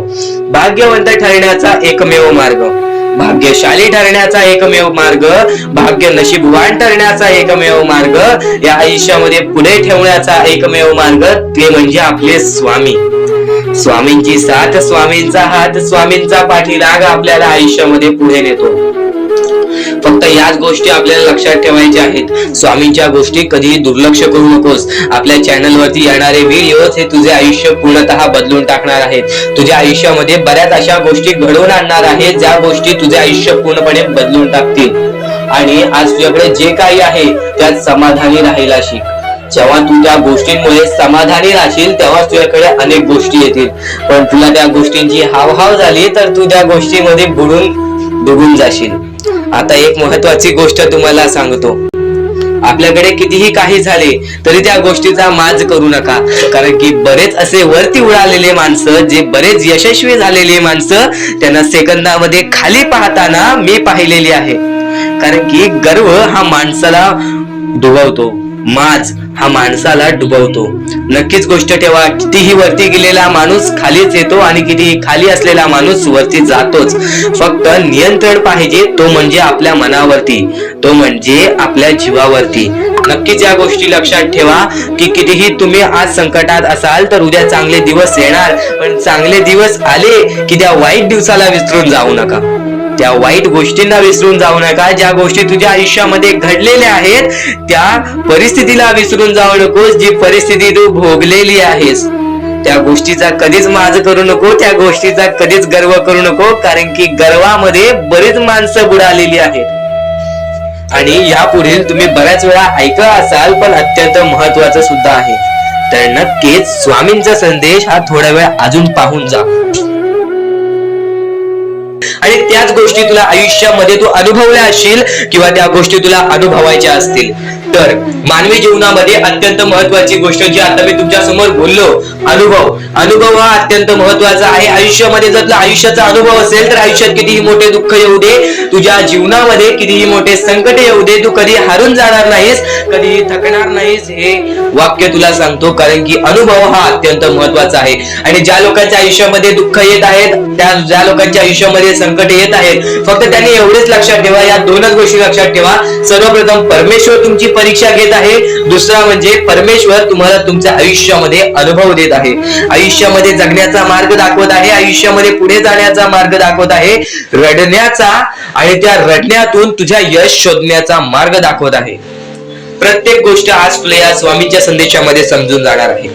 भाग्यवंत ठरण्याचा एकमेव मार्ग, भाग्यशाली ठरण्याचा एकमेव मार्ग, भाग्य नशीबवान ठरण्याचा एकमेव मार्ग, या आयुष्यामध्ये पुढे ठेवण्याचा एकमेव मार्ग ते म्हणजे आपले स्वामी. स्वामींची साथ, स्वामींचा हात, स्वामींचा पाठीराग आपल्याला आयुष्यामध्ये पुढे नेतो. फक्त याच गोष्टी आपल्याला लक्षात ठेवायच्या आहेत. स्वामींच्या गोष्टी कधीही दुर्लक्ष करू नकोस. आपल्या चॅनल वरती येणारे व्हिडिओज हे तुझे आयुष्य पूर्णतः बदलून टाकणार आहेत. तुझ्या आयुष्यामध्ये बऱ्याच अशा गोष्टी घडवून आणणार आहेत ज्या गोष्टी तुझे आयुष्य पूर्णपणे बदलून टाकतील. आणि आज तुझ्याकडे जे काही आहे त्यात समाधानी राहायला शिक. जेव्हा तू त्या गोष्टींमुळे समाधानी राहशील तेव्हा तुझ्याकडे अनेक गोष्टी येतील. पण तुला त्या गोष्टींची हावभाव झाली तर तू त्या गोष्टीमध्ये बुडून डुबून जाशील. आता एक महत्वाची गोष्ट तुम्हाला सांगतो. आपल्याकडे कितीही काही झाले तरी त्या गोष्टीचा माज करू नका. कारण की बरेच असे वरती उडालेले माणसं, जे बरेच यशस्वी झालेले माणसं, त्यांना सेकंदामध्ये खाली पाहताना मी पाहिलेली आहे. कारण की गर्व हा माणसाला डुबवतो, माज हा माणसाला डुबवतो. नक्कीच गोष्ट ठेवा, कितीही वरती गेलेला माणूस खालीच येतो आणि कितीही खाली असलेला माणूस वरती जातोच. फक्त नियंत्रण पाहिजे, तो म्हणजे आपल्या मनावरती, तो म्हणजे आपल्या जीवावरती. नक्कीच या गोष्टी लक्षात ठेवा की कितीही तुम्ही आज संकटात असाल तर उद्या चांगले दिवस येणार. पण चांगले दिवस आले की त्या वाईट दिवसाला विसरून जाऊ नका, त्या वाईट गोष्टींना विसरून जाऊ नका. ज्या गोष्टी तुझ्या आयुष्यामध्ये घडलेल्या आहेत त्या परिस्थितीला विसरून जाऊ नकोस. जी परिस्थिती तू भोगलेली आहेस त्या गोष्टीचा कधीच माज करू नको, त्या गोष्टीचा कधीच गर्व करू नको. कारण की गर्वामध्ये बरीच माणसं बुडालेली आहेत. आणि यापुढील तुम्ही बऱ्याच वेळा ऐकलं असाल, पण अत्यंत महत्वाचं सुद्धा आहे. तर नक्कीच स्वामींचा संदेश हा थोडा वेळ अजून पाहून जा. आणि त्याच गोष्टी तुला आयुष्यामध्ये तू अनुभवल्या असशील किंवा त्या गोष्टी तुला अनुभवायच्या असतील. तर मानवी जीवनामध्ये अत्यंत महत्वाची गोष्ट जी आता मी तुमच्या समोर बोललो, अनुभव हा अत्यंत महत्वाचा आहे. आयुष्यामध्ये जर तुला आयुष्याचा अनुभव असेल तर आयुष्यात कितीही मोठे दुःख येऊ दे, तुझ्या जीवनामध्ये कितीही मोठे संकट येऊ दे, तू कधी हारून जाणार नाहीस, कधीही थकणार नाहीस. हे वाक्य तुला सांगतो. कारण की अनुभव हा अत्यंत महत्वाचा आहे. आणि ज्या लोकांच्या आयुष्यामध्ये दुःख येत आहेत, ज्या लोकांच्या आयुष्यामध्ये संकट येत आहेत, फक्त त्यांनी एवढेच लक्षात ठेवा, या दोनच गोष्टी लक्षात ठेवा. सर्वप्रथम परमेश्वर तुमची परीक्षा घेत आहे. दुसरा म्हणजे परमेश्वर तुम्हाला तुमच्या आयुष्यामध्ये अनुभव देत आहे, आयुष्यामध्ये जगण्याचा मार्ग दाखवत आहे, आयुष्यामध्ये पुढे जाण्याचा मार्ग दाखवत आहे, रडण्याचा आणि त्या रडण्यातून तुझ्या यश शोधण्याचा मार्ग दाखवत आहे. प्रत्येक गोष्ट आज तुला या स्वामींच्या संदेशामध्ये समजून जाणार आहे.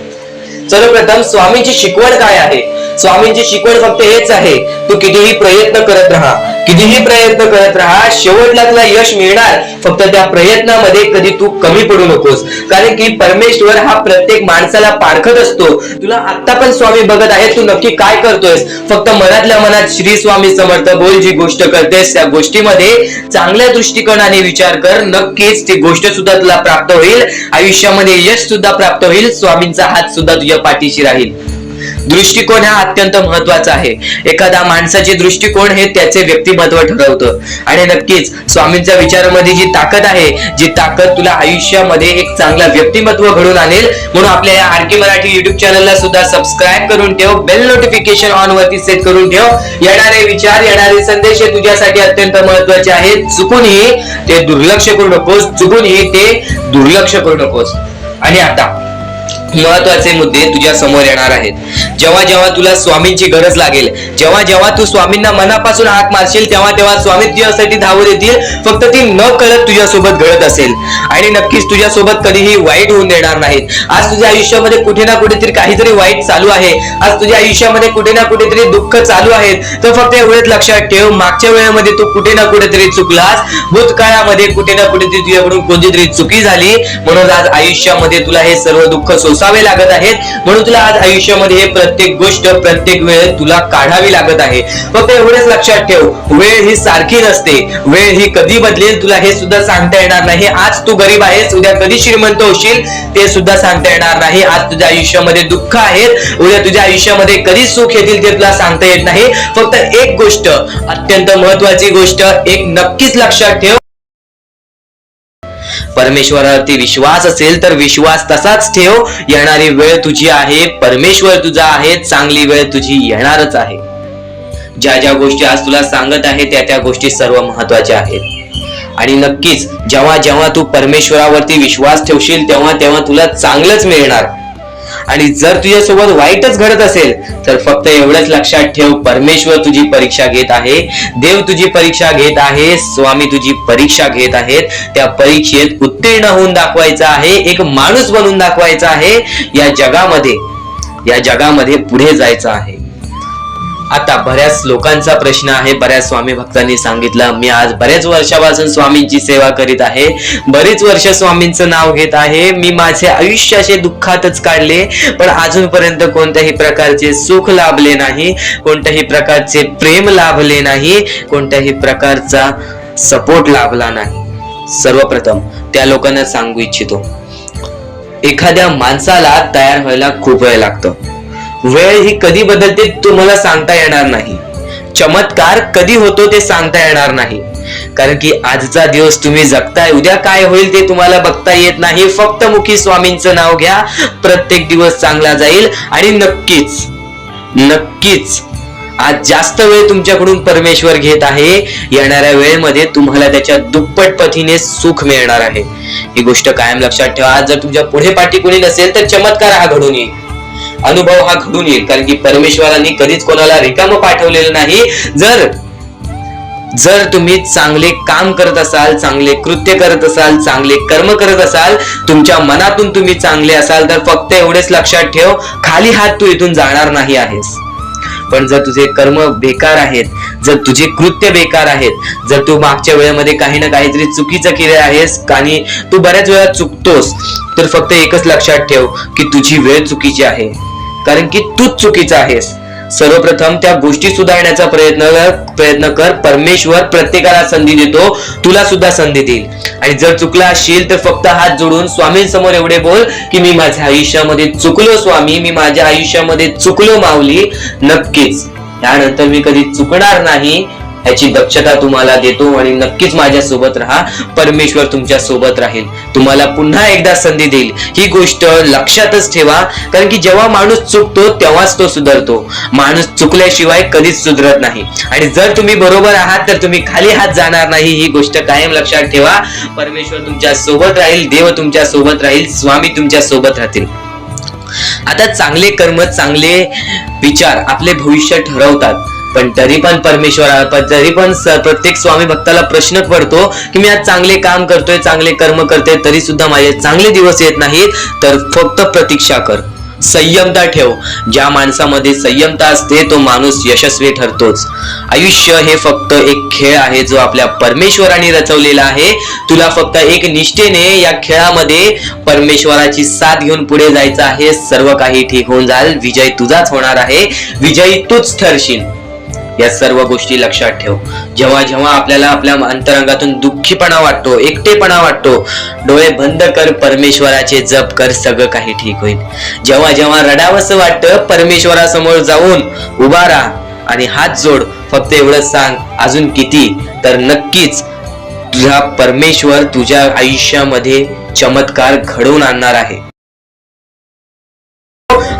सर्वप्रथम स्वामींची शिकवण काय आहे? स्वामींची शिकवण फक्त हेच आहे, तू कितीही प्रयत्न करत राहा, कितीही प्रयत्न करत राहा, शेवटला तुला यश मिळणार. फक्त त्या प्रयत्नामध्ये कधी तू कमी पडू नकोस. कारण की परमेश्वर हा प्रत्येक माणसाला पारखत असतो. तुला आता पण स्वामी बघत आहे, तू नक्की काय करतोयस. फक्त मनातल्या मनात श्री स्वामी समर्थ बोल. जी गोष्ट करतेस त्या गोष्टीमध्ये चांगल्या दृष्टिकोनाने विचार कर. नक्कीच ती गोष्ट सुद्धा तुला प्राप्त होईल, आयुष्यामध्ये यश सुद्धा प्राप्त होईल, स्वामींचा हात सुद्धा तुझ्या पाठीशी राहील. दृष्टिकोन हा अत्यंत महत्वाचा आहे. एखादा माणसाचे दृष्टिकोन हे त्याचे व्यक्तिमत्व ठरवतं. आणि नक्कीच स्वामींच्या विचारामध्ये जी ताकद आहे, जी ताकद तुला आयुष्यामध्ये एक चांगला व्यक्तिमत्व घडून आणेल. म्हणून आपल्या या आरके मराठी युट्यूब चॅनलला सुद्धा सबस्क्राईब करून ठेव, बेल नोटिफिकेशन ऑन वरती सेट करून ठेव. येणारे विचार, येणारे संदेश हे तुझ्यासाठी अत्यंत महत्वाचे आहेत. चुकूनही ते दुर्लक्ष करू नकोस, चुकूनही ते दुर्लक्ष करू नकोस. आणि आता महत्वाचे मुद्दे तुझ्या समोर येणार आहेत. जेव्हा जेव्हा तुला स्वामींची गरज लागेल, जेव्हा जेव्हा तू स्वामींना मनापासून हाक मारशील, तेव्हा तेव्हा स्वामी तुझ्यासाठी धावत येतील. फक्त ती न कळत तुझ्यासोबत घडत असेल. आणि नक्कीच तुझ्यासोबत कधीही वाईट होऊन देणार नाहीत. आज तुझ्या आयुष्यामध्ये कुठे ना कुठेतरी काहीतरी वाईट चालू आहे, आज तुझ्या आयुष्यामध्ये कुठे ना कुठेतरी दुःख चालू आहेत, तर फक्त एवढेच लक्षात ठेव, मागच्या वेळेमध्ये तू कुठे ना कुठेतरी चुकलास, भूतकाळामध्ये कुठे ना कुठेतरी तुझ्याकडून कोणतीतरी चुकी झाली, म्हणून आज आयुष्यामध्ये तुला हे सर्व दुःख सोसावे लागत आहेत. म्हणून तुला आज आयुष्यामध्ये हे प्रत्येक गोष्ट, प्रत्येक वेळ तुला काढावी लागत आहे. फक्त एवढेच लक्षात ठेव, वेळ ही सारखी नसते, वेळ ही कधी बदलेल तुला हे सुद्धा सांगता येणार नाही. आज तू गरीब आहेस, उद्या कधी श्रीमंत होशील ते सुद्धा सांगता येणार नाही. आज तुझ्या आयुष्यामध्ये दुःख आहेत, उद्या तुझ्या आयुष्यामध्ये कधी सुख येतील ते तुला सांगता येत नाही. फक्त एक गोष्ट, अत्यंत महत्वाची गोष्ट एक नक्कीच लक्षात ठेव, परमेश्वरावरती विश्वास असेल तर विश्वास तसाच ठेव. येणारी वेळ तुझी आहे, परमेश्वर तुझा आहे, चांगली वेळ तुझी येणारच आहे. ज्या ज्या गोष्टी आज तुला सांगत आहे त्या गोष्टी सर्व महत्वाच्या आहेत. आणि नक्कीच जेव्हा जेव्हा तू परमेश्वरावरती विश्वास ठेवशील तेव्हा तेव्हा तुला चांगलंच मिळणार. आणि जर तुझ्यासोबत वाईटच घडत असेल तर फक्त एवढंच लक्षात ठेव, परमेश्वर तुझी परीक्षा घेत आहे, देव तुझी परीक्षा घेत आहे, स्वामी तुझी परीक्षा घेत आहेत. त्या परीक्षेत उत्तीर्ण होऊन दाखवायचं आहे, एक माणूस बनून दाखवायचा आहे, या जगामध्ये पुढे जायचं आहे. आता बऱ्याच लोकांचा प्रश्न आहे, बऱ्याच स्वामी भक्तांनी सांगितलं, मी आज बऱ्याच वर्षापासून स्वामींची सेवा करीत आहे, बरीच वर्ष स्वामींचं नाव घेत आहे, मी माझे आयुष्य असे दुःखातच काढले, पण अजूनपर्यंत कोणत्याही प्रकारचे सुख लाभले नाही, कोणत्याही प्रकारचे प्रेम लाभले नाही, कोणत्याही प्रकारचा सपोर्ट लाभला नाही. सर्वप्रथम त्या लोकांना सांगू इच्छितो, एखाद्या माणसाला तयार व्हायला खूप वेळ लागतो. वेळ ही कधी बदलते तुम्हाला सांगता येणार नाही. चमत्कार कधी होतो ते सांगता येणार नाही, कारण की आजचा दिवस तुम्ही जगताय, उद्या काय होईल ते तुम्हाला बघता येत नाही. फक्त मुखी स्वामींचं नाव घ्या, प्रत्येक दिवस चांगला जाईल. आणि नक्कीच आज जास्त वेळ तुमच्याकडून परमेश्वर घेत आहे, येणाऱ्या वेळेमध्ये तुम्हाला त्याच्या दुप्पट पटीने सुख मिळणार आहे. ही गोष्ट कायम लक्षात ठेवा. आज जर तुमच्या पुढे पाठी कोणी नसेल तर चमत्कार हा घडून येईल, अनुभव हा घडून येईल, कारण की परमेश्वरांनी कधीच कोणाला रिकामं पाठवलेलं नाही. जर तुम्ही चांगले काम करत असाल, चांगले कृत्य करत असाल, चांगले कर्म करत असाल, तुमच्या मनातून तुम्ही चांगले असाल, तर फक्त एवढेच लक्षात ठेव, खाली हात तू इथून जाणार नाही आहेस. पण जर तुझे कर्म बेकार आहेत, जर तुझे कृत्य बेकार आहेत, जर तू मागच्या वेळेमध्ये काही ना काहीतरी चुकीचं केले आहेस आणि तू बऱ्याच वेळा चुकतोस, तर फक्त एकच लक्षात ठेव की तुझी वेळ चुकीची आहे, कारण की तूच चुकीचा आहेस. सर्वप्रथम त्या गोष्टी सुधारण्याचा प्रयत्न कर. परमेश्वर प्रत्येकाला संधी देतो, तुला सुद्धा संधी देईल. आणि जर चुकला असशील तर फक्त हात जोडून स्वामींसमोर एवढे बोल की मी माझ्या आयुष्यामध्ये चुकलो स्वामी, मी माझ्या आयुष्यामध्ये चुकलो माऊली. नक्कीच यानंतर मी कधी चुकणार नाही याची दक्षता तुम्हाला देतो, आणि नक्कीच माझ्या सोबत राहा. परमेश्वर तुमच्या सोबत राहील, तुम्हाला पुन्हा एकदा संधी देईल. ही गोष्ट लक्षातच ठेवा, कारण की जेव्हा माणूस चुकतो तेव्हाच तो सुधारतो. माणूस चुकल्याशिवाय कधीच सुधरत नाही. आणि जर तुम्ही बरोबर आहात तर तुम्ही खाली हात जाणार नाही, ही गोष्ट कायम लक्षात ठेवा. परमेश्वर तुमच्या सोबत राहील, देव तुमच्या सोबत राहील, स्वामी तुमच्या सोबत राहतील. आता चांगले कर्म, चांगले विचार आपले भविष्य ठरवतात, पण तरी पण प्रत्येक स्वामी भक्ताला प्रश्न पडतो की मी आज चांगले काम करतोय, चांगले कर्म करतोय, तरी सुद्धा माझे चांगले दिवस येत नाहीत. तर फक्त प्रतीक्षा कर, संयमता ठेव. ज्या माणसामध्ये संयमता असते तो माणूस यशस्वी ठरतोच. आयुष्य हे फक्त एक खेळ आहे जो आपल्या परमेश्वराने रचवलेला आहे. तुला फक्त एक निष्ठेने या खेळामध्ये परमेश्वराची साथ घेऊन पुढे जायचं आहे. सर्व काही ठीक होऊन जाईल, विजय तुझाच होणार आहे, विजयी तूच ठरशील. या सर्व गोष्टी लक्षात ठेव. जेव्हा जेव्हा आपल्याला आपल्या अंतरंगातून दुःखीपणा वाटतो, एकटेपणा वाटतो, डोळे बंद कर, परमेश्वराचे जप कर, सगळं काही ठीक होईल. जेव्हा जेव्हा रडावंसं वाटतं, परमेश्वरासमोर जाऊन उभा राहा आणि हात जोड. फक्त एवढंच सांग, अजून किती, तर नक्कीच तुझा परमेश्वर तुझ्या आयुष्यामध्ये चमत्कार घडवून आणणार आहे.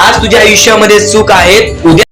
आज तुझ्या आयुष्यामध्ये सुख आहेत, उद्या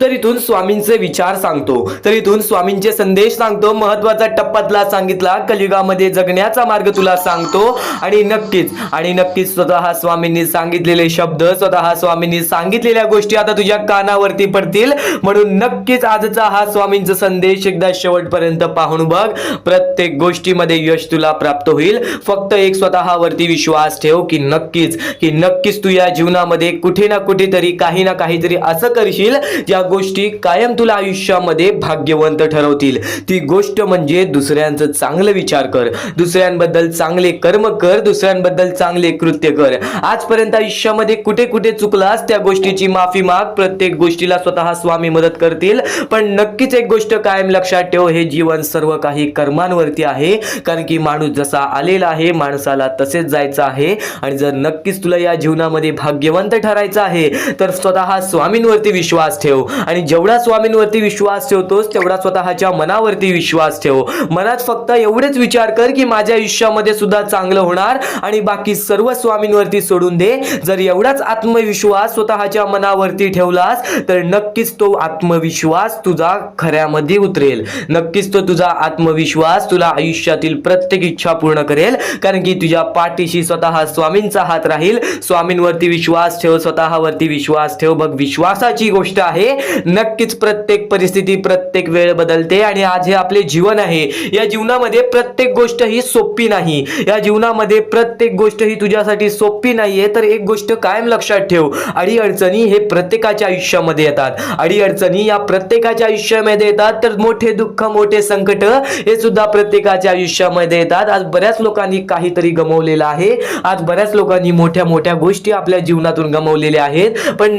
तर इथून स्वामींचे विचार सांगतो, तर इथून स्वामींचे संदेश सांगतो. महत्वाचा टप्पा तुला सांगितला, कलियुगामध्ये जगण्याचा मार्ग तुला सांगतो. आणि नक्कीच स्वतः स्वामींनी सांगितलेले शब्द, स्वतः स्वामींनी सांगितलेल्या गोष्टी आता तुझ्या कानावरती पडतील. म्हणून नक्कीच आजचा हा स्वामींचा संदेश एकदा शेवटपर्यंत पाहून बघ. प्रत्येक गोष्टीमध्ये यश तुला प्राप्त होईल. फक्त एक स्वतःवरती विश्वास ठेव की नक्कीच तू या जीवनामध्ये कुठे ना कुठेतरी काही ना काहीतरी असं करशील ज्या गोष्टी कायम तुला आयुष्यामध्ये भाग्यवंत ठरवतील. ती गोष्ट म्हणजे दुसऱ्यांचं चांगलं विचार कर, दुसऱ्यांबद्दल चांगले कर्म कर, दुसऱ्यांबद्दल चांगले कृत्य कर. आजपर्यंत आयुष्यामध्ये कुठे कुठे चुकलास त्या गोष्टीची माफी माग. प्रत्येक गोष्टीला स्वतः स्वामी मदत करतील. पण नक्कीच एक गोष्ट कायम लक्षात ठेव, हे जीवन सर्व काही कर्मांवरती आहे. कारण की माणूस जसा आलेला आहे माणसाला तसेच जायचं आहे. आणि जर नक्कीच तुला या जीवनामध्ये भाग्यवंत ठरायचं आहे तर स्वतः स्वामींवरती विश्वास ठेव. आणि जेवढा स्वामींवरती विश्वास ठेवतोस तेवढा स्वतःच्या मनावरती विश्वास ठेव. मनात फक्त एवढेच विचार कर की माझ्या आयुष्यामध्ये सुद्धा चांगलं होणार आणि बाकी सर्व स्वामींवरती सोडून दे. जर एवढाच आत्मविश्वास स्वतःच्या मनावरती ठेवलास तर नक्कीच तो आत्मविश्वास तुझा खऱ्यामध्ये उतरेल. नक्कीच तो तुझा आत्मविश्वास तुला आयुष्यातील प्रत्येक इच्छा पूर्ण करेल. कारण की तुझ्या पाठीशी स्वतः स्वामींचा हात राहील. स्वामींवरती विश्वास ठेव, स्वतःवरती विश्वास ठेव. बघ, विश्वासाची गोष्ट आहे. नक्कीच प्रत्येक परिस्थिती, प्रत्येक वेळ बदलते आणि आज हे आपले जीवन आहे. या जीवनामध्ये प्रत्येक गोष्ट ही सोपी नाही. या जीवनामध्ये प्रत्येक गोष्ट ही तुझ्यासाठी सोपी नाहीये. तर एक गोष्ट कायम लक्षात ठेव, अडीअडचणी हे प्रत्येकाच्या आयुष्यामध्ये येतात. अडीअडचणी या प्रत्येकाच्या आयुष्यामध्ये येतात. तर मोठे दुःख, मोठे संकट हे सुद्धा प्रत्येकाच्या आयुष्यामध्ये येतात. आज बऱ्याच लोकांनी काहीतरी गमावलेलं आहे. आज बऱ्याच लोकांनी मोठ्या मोठ्या गोष्टी आपल्या जीवनातून गमावलेल्या आहेत. पण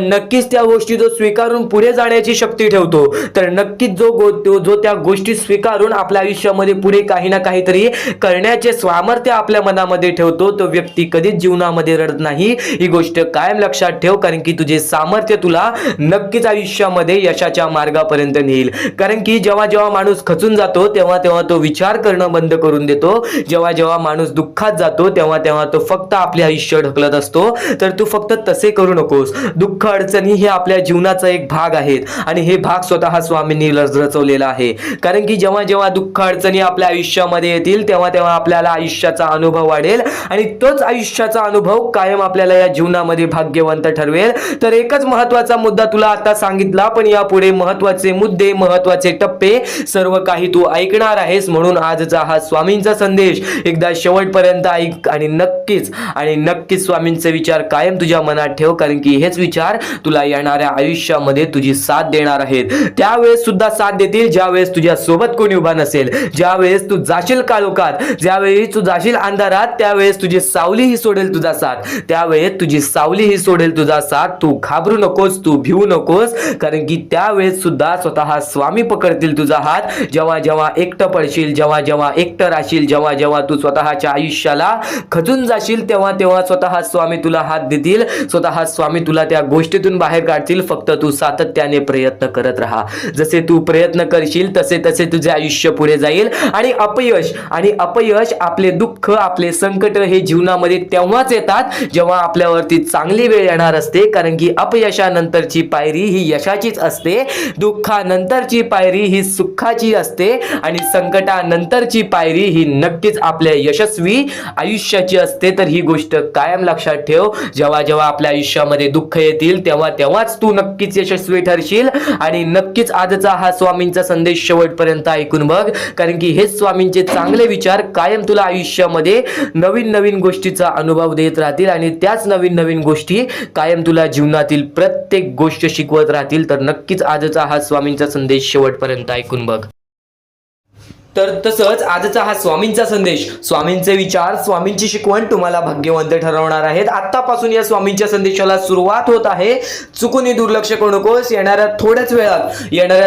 नक्कीच त्या गोष्टी जो स्वीकारून पुढे जाण्याची शक्ती ठेवतो, तर नक्कीच जो त्या गोष्टी स्वीकारून आपल्या आयुष्यामध्ये पुढे काही ना काहीतरी करण्याचे सामर्थ्य आपल्या मनामध्ये ठेवतो, तो व्यक्ती कधीच जीवनामध्ये रडत नाही. ही गोष्ट कायम लक्षात ठेव. कारण की तुझे सामर्थ्य तुला नक्कीच आयुष्यामध्ये यशाच्या मार्गापर्यंत नेईल. कारण की जेव्हा जेव्हा माणूस खचून जातो तेव्हा तेव्हा तो विचार करणं बंद करून देतो. जेव्हा जेव्हा माणूस दुःखात जातो तेव्हा तेव्हा तो फक्त आपले आयुष्य ढकलत असतो. तर तू फक्त तसे करू नकोस. दुःख, अडचणी हे आपल्या जीवनाचा एक भाग आहेत आणि हे भाग स्वतः स्वामींनी रचवलेला आहे. कारण की जेव्हा जेव्हा दुःख, अडचणी आपल्या आयुष्यामध्ये येतील तेव्हा तेव्हा आपल्याला आयुष्याचा अनुभव वाढेल आणि तोच आयुष्याचा अनुभव कायम आपल्याला या जीवनामध्ये भाग्यवंत ठरवेल. तर एकच महत्वाचा मुद्दा तुला आता सांगितला, पण यापुढे महत्वाचे मुद्दे, महत्वाचे टप्पे सर्व काही तू ऐकणार आहेस. म्हणून आजचा हा स्वामींचा संदेश एकदा शेवटपर्यंत ऐक आणि नक्कीच स्वामींचे विचार कायम तुझ्या मनात ठेव. कारण की हेच विचार तुला येणाऱ्या आयुष्यामध्ये तुझी साथ देणार आहेत. त्यावेळेस सुद्धा साथ देतील ज्यावेळेस तुझ्या सोबत कोणी उभा नसेल. ज्यावेळेस तू जाशील काळोखात, ज्यावेळेस तू जाशील अंधारात, त्यावेळेस तुझी सावली ही सोडेल तुझा साथ. त्यावेळेस तुझी सावली ही सोडेल तुझा साथ. तू घाबरू नकोस, तू भिवू नकोस. कारण की त्यावेळेस सुद्धा स्वतः स्वामी पकडतील तुझा हात. जेव्हा जेव्हा एकटं पडशील, जेव्हा जेव्हा एकटं राहशील, जेव्हा जेव्हा तू स्वतःच्या आयुष्याला खचून जाशील, तेव्हा तेव्हा स्वतः स्वामी तुला हात देतील. स्वतः स्वामी तुला त्या गोष्टीतून बाहेर काढतील. फक्त तू सातत्याने प्रयत्न करत राहा. जसे तू प्रयत्न करशील तसे तसे तुझे आयुष्य पुढे जाईल. आणि अपयश, आपले दुःख, आपले संकट हे जीवनामध्ये तेव्हाच येतात जेव्हा आपल्यावरती चांगली वेळ येणार असते. कारण की अपयशानंतरची पायरी ही यशाचीच असते. दुःखानंतरची पायरी ही सुखाची असते आणि संकटानंतरची पायरी ही नक्कीच आपल्या यशस्वी आयुष्याची असते. तर ही गोष्ट कायम लक्षात ठेव. जेव्हा जेव्हा आपल्या आयुष्यामध्ये दुःख येतील तेव्हा तेव्हाच तू नक्कीच यशस्वी ठरशील. आणि नक्कीच आजचा हा स्वामींचा संदेश शेवटपर्यंत ऐकून बघ. कारण की हेच स्वामींचे चांगले विचार कायम तुला आयुष्यामध्ये नवीन नवीन गोष्टीचा अनुभव देत राहतील आणि त्याच नवीन नवीन गोष्टी कायम तुला जीवनातील प्रत्येक गोष्ट शिकवत राहतील. तर नक्कीच आजचा हा स्वामींचा संदेश शेवटपर्यंत ऐकून बघ. तर तसंच आजचा हा स्वामींचा संदेश, स्वामींचे विचार, स्वामींची शिकवण तुम्हाला भाग्यवंत ठरवणार आहेत. आतापासून या स्वामींच्या संदेशाला सुरुवात होत आहे. चुकूनही दुर्लक्ष करू नकोस. येणाऱ्या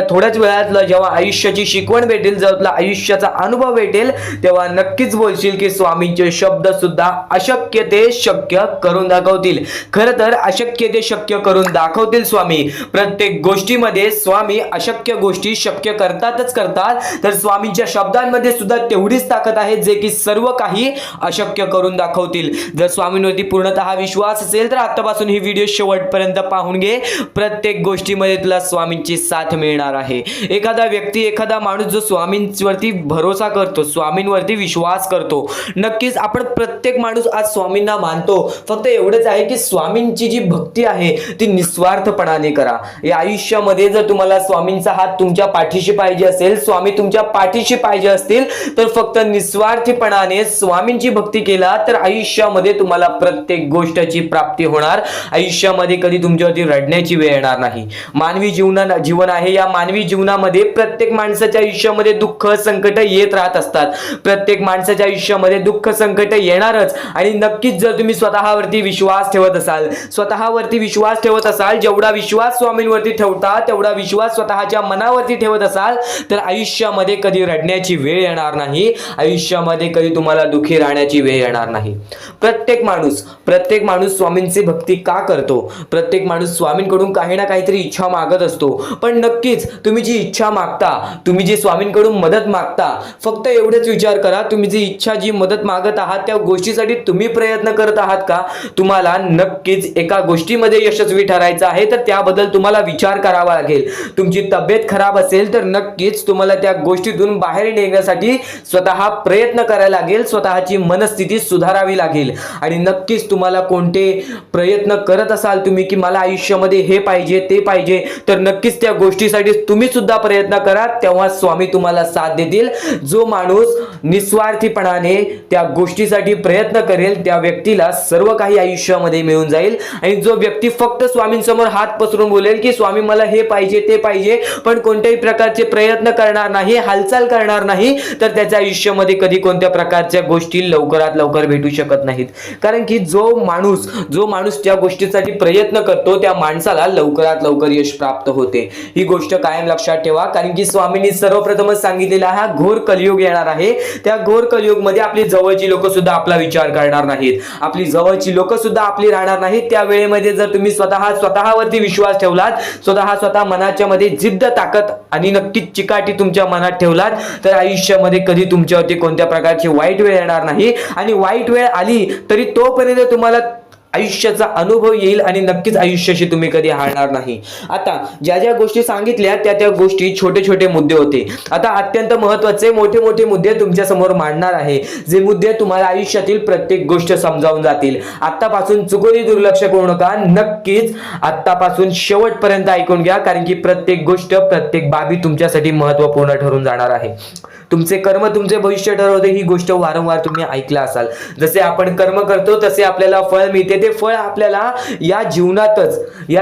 थोड्याच वेळात जेव्हा आयुष्याची शिकवण भेटेल, जेव्हा तुला आयुष्याचा अनुभव भेटेल, तेव्हा नक्कीच बोलशील की स्वामींचे शब्द सुद्धा अशक्य ते शक्य करून दाखवतील. खरं तर अशक्य ते शक्य करून दाखवतील स्वामी. प्रत्येक गोष्टीमध्ये स्वामी अशक्य गोष्टी शक्य करतातच करतात. तर स्वामींच्या शब्दांमध्ये सुद्धा तेवढीच ताकद आहे जे की सर्व काही अशक्य करून दाखवतील. जर स्वामींवरती पूर्णतः विश्वास असेल तर आतापासून ही व्हिडिओ शेवटपर्यंत पाहून घे. प्रत्येक गोष्टीमध्ये तुला स्वामींची साथ मिळणार आहे. एखादा व्यक्ती, एखादा माणूस जो स्वामींवरती भरोसा करतो, स्वामींवरती विश्वास करतो, नक्कीच आपण प्रत्येक माणूस आज स्वामींना मानतो. फक्त एवढंच आहे की स्वामींची जी भक्ती आहे ती निस्वार्थपणाने करा. या आयुष्यामध्ये जर तुम्हाला स्वामींचा हात तुमच्या पाठीशी पाहिजे असेल, स्वामी तुमच्या पाठीशी पाहिजे असतील, तर फक्त निस्वार्थीपणाने स्वामींची भक्ती केला तर आयुष्यामध्ये तुम्हाला प्रत्येक गोष्टीची प्राप्ती होणार. आयुष्यामध्ये कधी तुमच्यावरती रडण्याची वेळ येणार नाही. मानवी जीवन आहे. या मानवी जीवनामध्ये प्रत्येक माणसाच्या आयुष्यामध्ये दुःख, संकट येत राहत असतात. प्रत्येक माणसाच्या आयुष्यामध्ये दुःख, संकट येणारच. आणि नक्कीच जर तुम्ही स्वतःवरती विश्वास ठेवत असाल, जेवढा विश्वास स्वामींवरती ठेवता तेवढा विश्वास स्वतःच्या मनावरती ठेवत असाल, तर आयुष्यामध्ये कधी रडण्याची रडण्याची वेळ येणार नाही, आयुष्यामध्ये कधी तुम्हाला दुःखी राहण्याची वेळ येणार नाही. प्रत्येक माणूस स्वामींची भक्ती का करतो? प्रत्येक माणूस स्वामींकडून काही ना काहीतरी इच्छा मागत असतो. पण नक्कीच तुम्ही जी इच्छा मागता, तुम्ही जी स्वामींकडून मदत मागता, फक्त एवढेच विचार करा, तुम्ही जी इच्छा जी मदत मागत आहात त्या गोष्टीसाठी तुम्ही प्रयत्न करत आहात का? तुम्हाला नक्कीच एका गोष्टीमध्ये यशस्वी ठरायचं आहे, तर त्याबद्दल तुम्हाला विचार करावा लागेल. तुमची तब्येत खराब असेल तर नक्कीच तुम्हाला त्या गोष्टीतून बाहेर निघण्यासाठी स्वतः प्रयत्न करायला लागेल, स्वतःची मनस्थिती सुधारावी लागेल. आणि नक्कीच तुम्हाला कोणते प्रयत्न करत असाल तुम्ही की मला आयुष्यामध्ये हे पाहिजे ते पाहिजे, तर नक्कीच त्या गोष्टीसाठी तुम्ही सुद्धा प्रयत्न करा, तेव्हा स्वामी तुम्हाला साथ देतील. जो माणूस निस्वार्थीपणाने त्या गोष्टीसाठी प्रयत्न करेल त्या व्यक्तीला सर्व काही आयुष्यामध्ये मिळून जाईल. आणि जो व्यक्ती फक्त स्वामींसमोर हात पसरून बोलेल की स्वामी मला हे पाहिजे ते पाहिजे, पण कोणत्याही प्रकारचे प्रयत्न करणार नाही, हालचाल करणार नाही, तर त्याच्या आयुष्यामध्ये कधी कोणत्या प्रकारच्या गोष्टी लवकरात लवकर भेटू शकत नाहीत. कारण की जो माणूस त्या गोष्टीसाठी प्रयत्न करतो त्या माणसाला लवकरात लवकर यश प्राप्त होते. ही गोष्ट कायम लक्षात ठेवा. कारण की स्वामींनी सर्वप्रथमच सांगितलेला हा घोर कलियुग येणार आहे. त्या घोर कलियुग मध्ये आपली जवळची लोक सुद्धा आपला विचार करणार नाहीत, आपली जवळची लोक सुद्धा आपली राहणार नाहीत. त्या वेळेमध्ये जर तुम्ही स्वतःवरती विश्वास ठेवलात, स्वतः मनाच्या मध्ये जिद्द ताकद आणि नक्कीच चिकाटी तुमच्या मनात ठेवलात, तर आयुष्यामध्ये कधी तुमच्यावरती कोणत्या प्रकारची वाईट वेळ येणार नाही. आणि वाईट वेळ आली तरी तोपर्यंत तुम्हाला आयुष्याचा अनुभव येईल आणि नक्कीच आयुष्याशी तुम्ही कधी हारणार नाही. आता ज्या गोष्टी सांगितल्या त्या गोष्टी छोटे मुद्दे होते. आता अत्यंत महत्त्वाचे मोठे मुद्दे तुमच्या समोर मांडणार आहे, जे मुद्दे तुम्हाला आयुष्यातील प्रत्येक गोष्ट समजावून जातील. आतापासून चुकूनही दुर्लक्ष करू नका, नक्कीच आतापासून शेवटपर्यंत ऐकून घ्या, कारण की प्रत्येक गोष्ट प्रत्येक बाबी तुमच्यासाठी महत्त्वपूर्ण ठरून जाणार आहे. तुमचे कर्म तुमचे भविष्य ठरवते, ही गोष्ट वारंवार तुम्ही ऐकला असाल. जसे आपण कर्म करतो तसे आपल्याला फळ मिळते. ते फळ आपल्याला या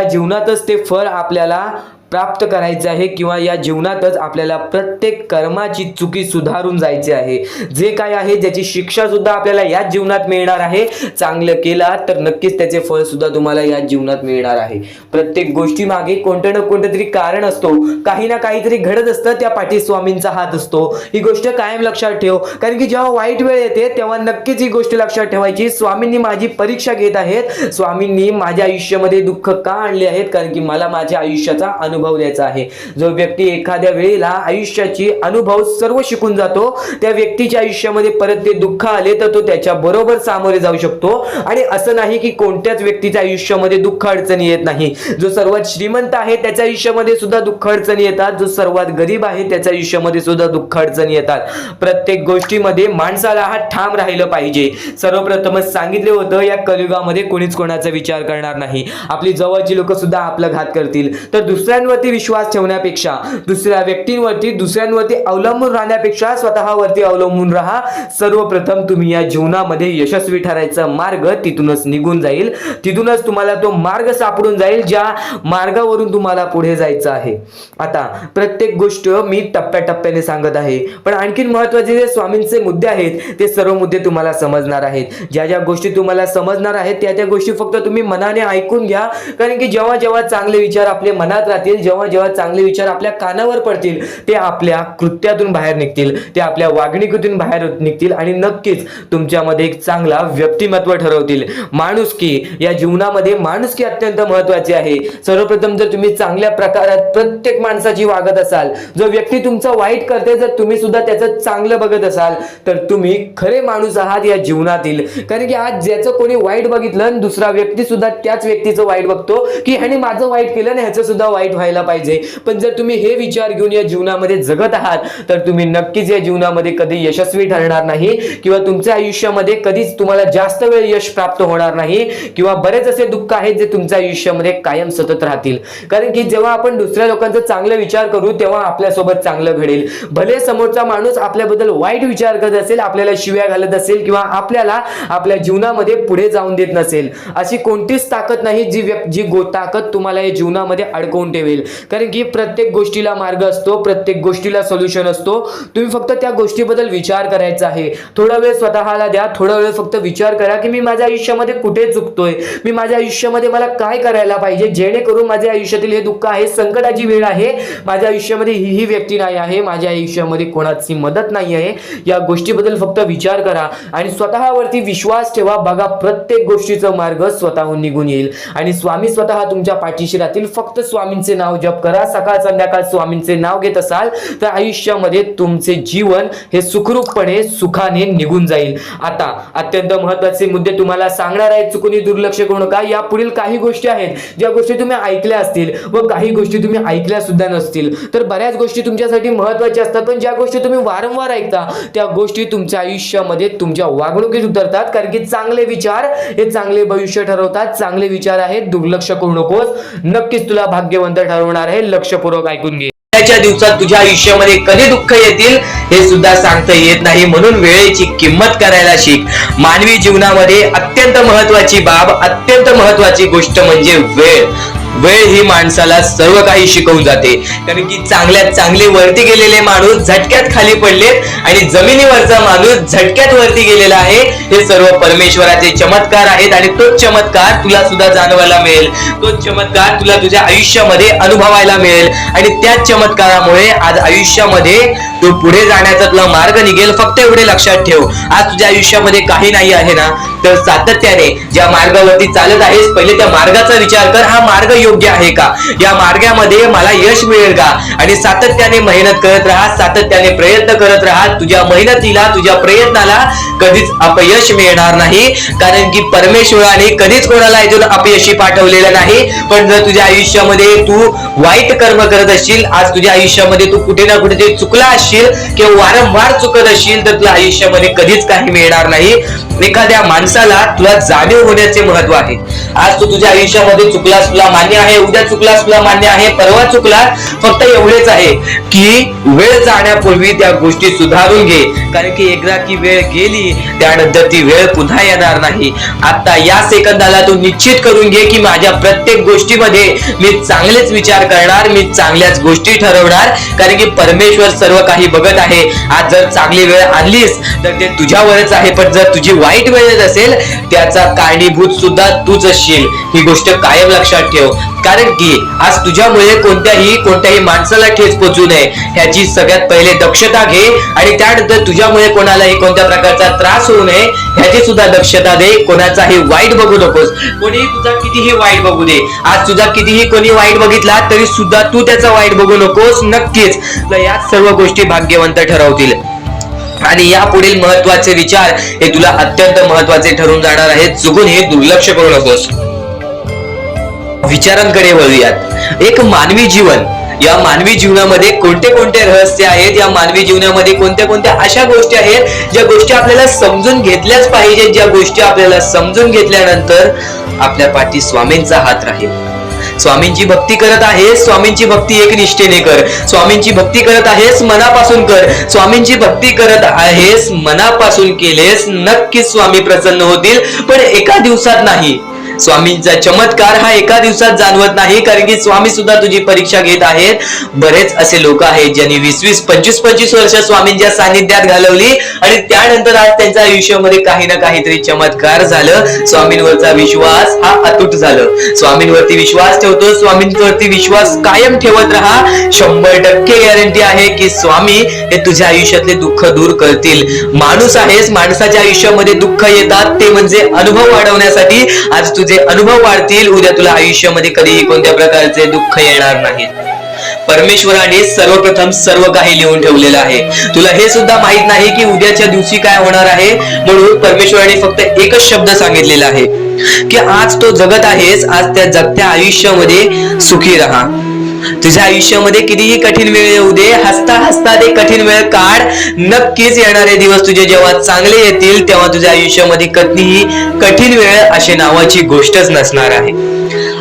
जीवनातच ते फळ आपल्याला प्राप्त करायचे आहे, किंवा या जीवनातच आपल्याला प्रत्येक कर्माची चुकी सुधारून जायची आहे. जे काय आहे ज्याची शिक्षा सुद्धा आपल्याला याच जीवनात मिळणार आहे. चांगलं केला तर नक्कीच त्याचे फळ सुद्धा तुम्हाला याच जीवनात मिळणार आहे. प्रत्येक गोष्टी मागे कोणतं ना कोणतं तरी कारण असतो, काही ना काहीतरी घडत असतं, त्या पाठी स्वामींचा हात असतो. ही गोष्ट कायम लक्षात ठेव. कारण की जेव्हा वाईट वेळ येते तेव्हा नक्कीच ही गोष्ट लक्षात ठेवायची, स्वामींनी माझी परीक्षा घेत आहेत, स्वामींनी माझ्या आयुष्यामध्ये दुःख का आणले आहेत, कारण की मला माझ्या आयुष्याचा अनुभव द्यायचा आहे. जो व्यक्ती एखाद्या वेळेला आयुष्याची अनुभव सर्व शिकून जातो, त्या व्यक्तीच्या आयुष्यामध्ये परत ते दुःख आले तर तो त्याच्या बरोबर सामोरे जाऊ शकतो. आणि असं नाही की कोणत्याच व्यक्तीच्या आयुष्यामध्ये दुःख अडचणी येत नाही. जो सर्वात श्रीमंत आहे त्याच्या आयुष्यामध्ये सुद्धा दुःख अडचणी येतात, जो सर्वात गरीब आहे त्याच्या आयुष्यामध्ये सुद्धा दुःख अडचणी येतात. प्रत्येक गोष्टीमध्ये माणसाला हा ठाम राहिलं पाहिजे. सर्वप्रथमच सांगितले होतं, या कलियुगामध्ये कोणीच कोणाचा विचार करणार नाही. आपली जवळची लोक सुद्धा आपला घात करतील, तर दुसऱ्यांवरती विश्वास ठेवण्यापेक्षा, दुसऱ्यांवरती अवलंबून राहण्यापेक्षा स्वतःवरती अवलंबून राहा. सर्वप्रथम तुम्ही या जीवनामध्ये यशस्वी ठरायचा मार्ग तिथूनच निघून जाईल, तिथूनच तुम्हाला तो मार्ग सापडून जाईल ज्या मार्गावरून तुम्हाला पुढे जायचं आहे. आता प्रत्येक गोष्ट मी टप्प्याटप्प्याने सांगत आहे, पण आणखीन महत्त्वाचे जे स्वामींचे मुद्दे आहेत ते सर्व मुद्दे तुम्हाला समजणार आहेत. ज्या गोष्टी तुम्हाला समजणार आहेत त्या गोष्टी फक्त तुम्ही मनाने ऐकून घ्या. कारण की जेव्हा चांगले विचार आपल्या मनात राहतील, जेव्हा चांगले विचार आपल्या कानावर पडतील, ते आपल्या कृत्यातून बाहेर निघतील, ते आपल्या वागणुकीतून बाहेर निघतील आणि नक्कीच तुमच्यामध्ये एक चांगला व्यक्तिमत्व ठरवतील. माणुसकी, या जीवनामध्ये माणुसकी अत्यंत महत्त्वाची आहे. सर्वप्रथम जर तुम्ही चांगल्या प्रकारात प्रत्येक माणसाची वागत असाल, जो व्यक्ती तुमचा वाईट करते जर तुम्ही सुद्धा त्याचं चांगलं बघत असाल, तर तुम्ही खरे माणूस आहात या जीवनातील. कारण की आज ज्याचं कोणी वाईट बघितलं आणि दुसरा व्यक्ती सुद्धा त्याच व्यक्तीचं वाईट बघतो की ह्याने माझं वाईट केलं आणि ह्याचं सुद्धा वाईट व्हायला पाहिजे. पण जर तुम्ही हे विचार घेऊन या जीवनामध्ये जगत आहात तर तुम्ही नक्कीच या जीवनामध्ये कधी यशस्वी ठरणार नाही, किंवा तुमच्या आयुष्यामध्ये कधीच तुम्हाला जास्त वेळ यश प्राप्त होणार नाही, किंवा बरेच असे दुःख आहेत जे तुमच्या आयुष्यामध्ये कायम सतत राहतील. कारण की जेव्हा आपण दुसऱ्या लोकांचा चांगला विचार करू तेव्हा आपल्यासोबत चांगलं घडेल. भले समोरचा माणूस आपल्याबद्दल वाईट विचार करत असेल, आपल्याला शिव्या घालत असेल, किंवा आपल्याला आपल्या जीवनामध्ये पुढे जाऊन देत नसेल, अशी कोणतीच ताकद नाही जी ताकद तुम्हाला या जीवनामध्ये अडकवून ठेवेल. मिळेल. कारण की प्रत्येक गोष्टीला मार्ग असतो, प्रत्येक गोष्टीला सोल्युशन असतो. तुम्ही फक्त त्या गोष्टीबद्दल विचार करायचा आहे. थोडा वेळ स्वतःला द्या, थोडा वेळ फक्त विचार करा की मी माझ्या आयुष्यामध्ये कुठे चुकतोय, मी माझ्या आयुष्यामध्ये मला काय करायला पाहिजे जेणेकरून माझ्या आयुष्यातील हे दुःख आहे, संकटाची वेळ आहे, माझ्या आयुष्यामध्ये ही व्यक्ती नाही आहे, माझ्या आयुष्यामध्ये कोणाची मदत नाही आहे, या गोष्टीबद्दल फक्त विचार करा आणि स्वतःवरती विश्वास ठेवा. बघा प्रत्येक गोष्टीचा मार्ग स्वतःहून निघून येईल आणि स्वामी स्वतः तुमच्या पाठीशी राहतील. फक्त स्वामींचे नाव जप करा, सकाळ संध्याकाळ स्वामींचे नाव घेत असाल तर आयुष्यामध्ये तुमचे जीवन हे सुखरूपपणे सुखाने निघून जाईल. आता अत्यंत महत्त्वाचे मुद्दे तुम्हाला सांगणार आहेत, चुकून दुर्लक्ष करू नका. या पुढील काही गोष्टी आहेत ज्या गोष्टी तुम्ही ऐकल्या असतील व काही गोष्टी तुम्ही ऐकल्या सुद्धा नसतील. तर बऱ्याच गोष्टी तुमच्यासाठी महत्त्वाच्या असतात, पण ज्या गोष्टी तुम्ही वारंवार ऐकता त्या गोष्टी तुमच्या आयुष्यामध्ये तुमच्या वागणुकीत उतरतात. कारण की चांगले विचार हे चांगले भविष्य ठरवतात. चांगले विचार आहेत, दुर्लक्ष करू नकोस. नक्कीच तुला भाग्यवंत ठरवणार आहे. लक्षपूर्वक ऐकून घे. च्या दिवसात तुझ्या आयुष्यामध्ये कधी दुःख येतील हे सुद्धा सांगता येत नाही, म्हणून वेळेची किंमत करायला शिक. मानवी जीवनामध्ये अत्यंत महत्वाची बाब, अत्यंत महत्वाची गोष्ट म्हणजे वेळ. वेळ ही माणसाला सर्व काही शिकवून जाते. कारण की चांगल्यात चांगले वरती गेलेले माणूस झटक्यात खाली पडलेत आणि जमिनीवरचा माणूस झटक्यात वरती गेलेला आहे. हे सर्व परमेश्वराचे चमत्कार आहेत आणि तोच चमत्कार तुला सुद्धा जाणवायला मिळेल, तोच चमत्कार तुला तुझ्या आयुष्यामध्ये अनुभवायला मिळेल आणि त्याच चमत्कारामुळे आज आयुष्यामध्ये तू पुढे जाण्याचा तुला मार्ग निघेल. फक्त एवढे लक्षात ठेव, आज तुझ्या आयुष्यामध्ये काही नाही आहे ना, तर सातत्याने ज्या मार्गावरती चालत आहेस पहिले त्या मार्गाचा विचार कर. हा मार्ग योग्य आहे का, या मार्गामध्ये मला यश मिळेल का, आणि सातत्याने मेहनत करत राहा, सातत्याने प्रयत्न करत राहा. तुझ्या मेहनतीला, तुझ्या प्रयत्नाला कधीच अपयश मिळणार नाही. कारण की परमेश्वराने कधीच कोणाला इथून अपयशी पाठवलेलं नाही. पण जर तुझ्या आयुष्यामध्ये तू वाईट कर्म करत असशील, आज तुझ्या आयुष्यामध्ये तू कुठे ना कुठे ते चुकला असशील किंवा वारंवार चुकत असशील, तर तुला आयुष्यामध्ये कधीच काही मिळणार नाही. एखाद्या माणसाला तुला जाणीव होण्याचे महत्व आहे. आज तू तुझ्या आयुष्यामध्ये चुकलास, तुला मान्य आहे, उद्या चुकलास, तुला मान्य आहे, परवा चुकलास. फक्त एवढेच आहे की वेळ जाण्यापूर्वी त्या गोष्टी सुधारून घे. कारण की एकदा की वेळ गेली त्यानंतर ती वेळ पुन्हा येणार नाही. आता या सेकंदाला तू निश्चित करून घे की माझ्या प्रत्येक गोष्टीमध्ये मी चांगलेच विचार करणार, मी चांगल्याच गोष्टी ठरवणार. कारण की परमेश्वर सर्व काही बघत आहे. आज जर चांगली वेळ आणलीस तर ते तुझ्यावरच आहे, पण जर तुझी वाईट वेळ असेल त्याचा कारणीभूत सुद्धा तूच असशील. ही गोष्ट कायम लक्षात ठेव. कारण की आज तुझ्यामुळे कोणत्याही माणसाला ठेच पोचू नये ह्याची सगळ्यात पहिले दक्षता घे आणि त्यानंतर तुझ्यामुळे कोणालाही कोणत्या प्रकारचा त्रास होऊ नये ह्याची सुद्धा दक्षता दे. कोणाचाही वाईट बघू नकोस. कोणीही तुझा कितीही वाईट बघू दे, आज तुझा कितीही कोणी वाईट बघितला तरी सुद्धा तू त्याचा वाईट बघू नकोस. नक्कीच या सर्व गोष्टी भाग्यवंत ठरवतील आणि या पुढील महत्वाचे विचार हे तुला अत्यंत महत्वाचे ठरून जाणार आहेत. चुकून हे दुर्लक्ष करू नकोस. विचारांकडे वळूयात. एक मानवी जीवन, या मानवी जीवनामध्ये कोणते कोणते रहस्य आहेत, या मानवी जीवनामध्ये कोणत्या कोणत्या अशा गोष्टी आहेत ज्या गोष्टी आपल्याला समजून घेतल्याच पाहिजेत, ज्या गोष्टी आपल्याला समजून घेतल्यानंतर आपल्या पाठी स्वामींचा हात राहील. स्वामींची भक्ती करत आहेस, स्वामींची भक्ती एक निष्ठेने कर. स्वामींची भक्ती करत आहेस, मनापासून कर. स्वामींची भक्ती करत आहेस, मनापासून केलेस, नक्कीच स्वामी प्रसन्न होतील, पण एका दिवसात नाही. स्वामींचा चमत्कार हा एका दिवसात जाणवत नाही. कारण की स्वामी सुद्धा तुझी परीक्षा घेत आहेत. बरेच असे लोक आहेत ज्यांनी 20-20, 25-25 वर्ष स्वामींच्या सानिध्यात घालवली आणि त्यानंतर आज त्यांच्या आयुष्यामध्ये काही ना काहीतरी चमत्कार झालं. स्वामींवरचा विश्वास हा अतूट झालं. स्वामींवरती विश्वास ठेवतो, स्वामींवरती विश्वास कायम ठेवत राहा. 100% गॅरंटी आहे की स्वामी हे तुझ्या आयुष्यातले दुःख दूर करतील. माणूस आहेस, माणसाच्या आयुष्यामध्ये दुःख येतात ते म्हणजे अनुभव वाढवण्यासाठी. आज तुझे अनुभव वाढतील, उद्या तुला आयुष्यामध्ये कधीही कोणत्या प्रकारचे दुःख येणार नाही. परमेश्वराने सर्वप्रथम सर्व काही लिहून ठेवलेलं आहे. तुला हे सुद्धा माहित नाही की उद्याच्या दिवशी काय होणार आहे, म्हणून परमेश्वराने फक्त एकच शब्द सांगितलेला आहे की आज तो जगत आहेस, आज त्या जगत्या आयुष्यामध्ये सुखी राहा. तुझ्या आयुष्यामध्ये कितीही कठीण वेळ येऊ दे, हसता हसता ते कठीण वेळ काढ. नक्कीच येणारे दिवस तुझे जेव्हा चांगले येतील तेव्हा तुझ्या आयुष्यामध्ये कधीही कठीण वेळ अशी नावाची गोष्टच नसणार आहे.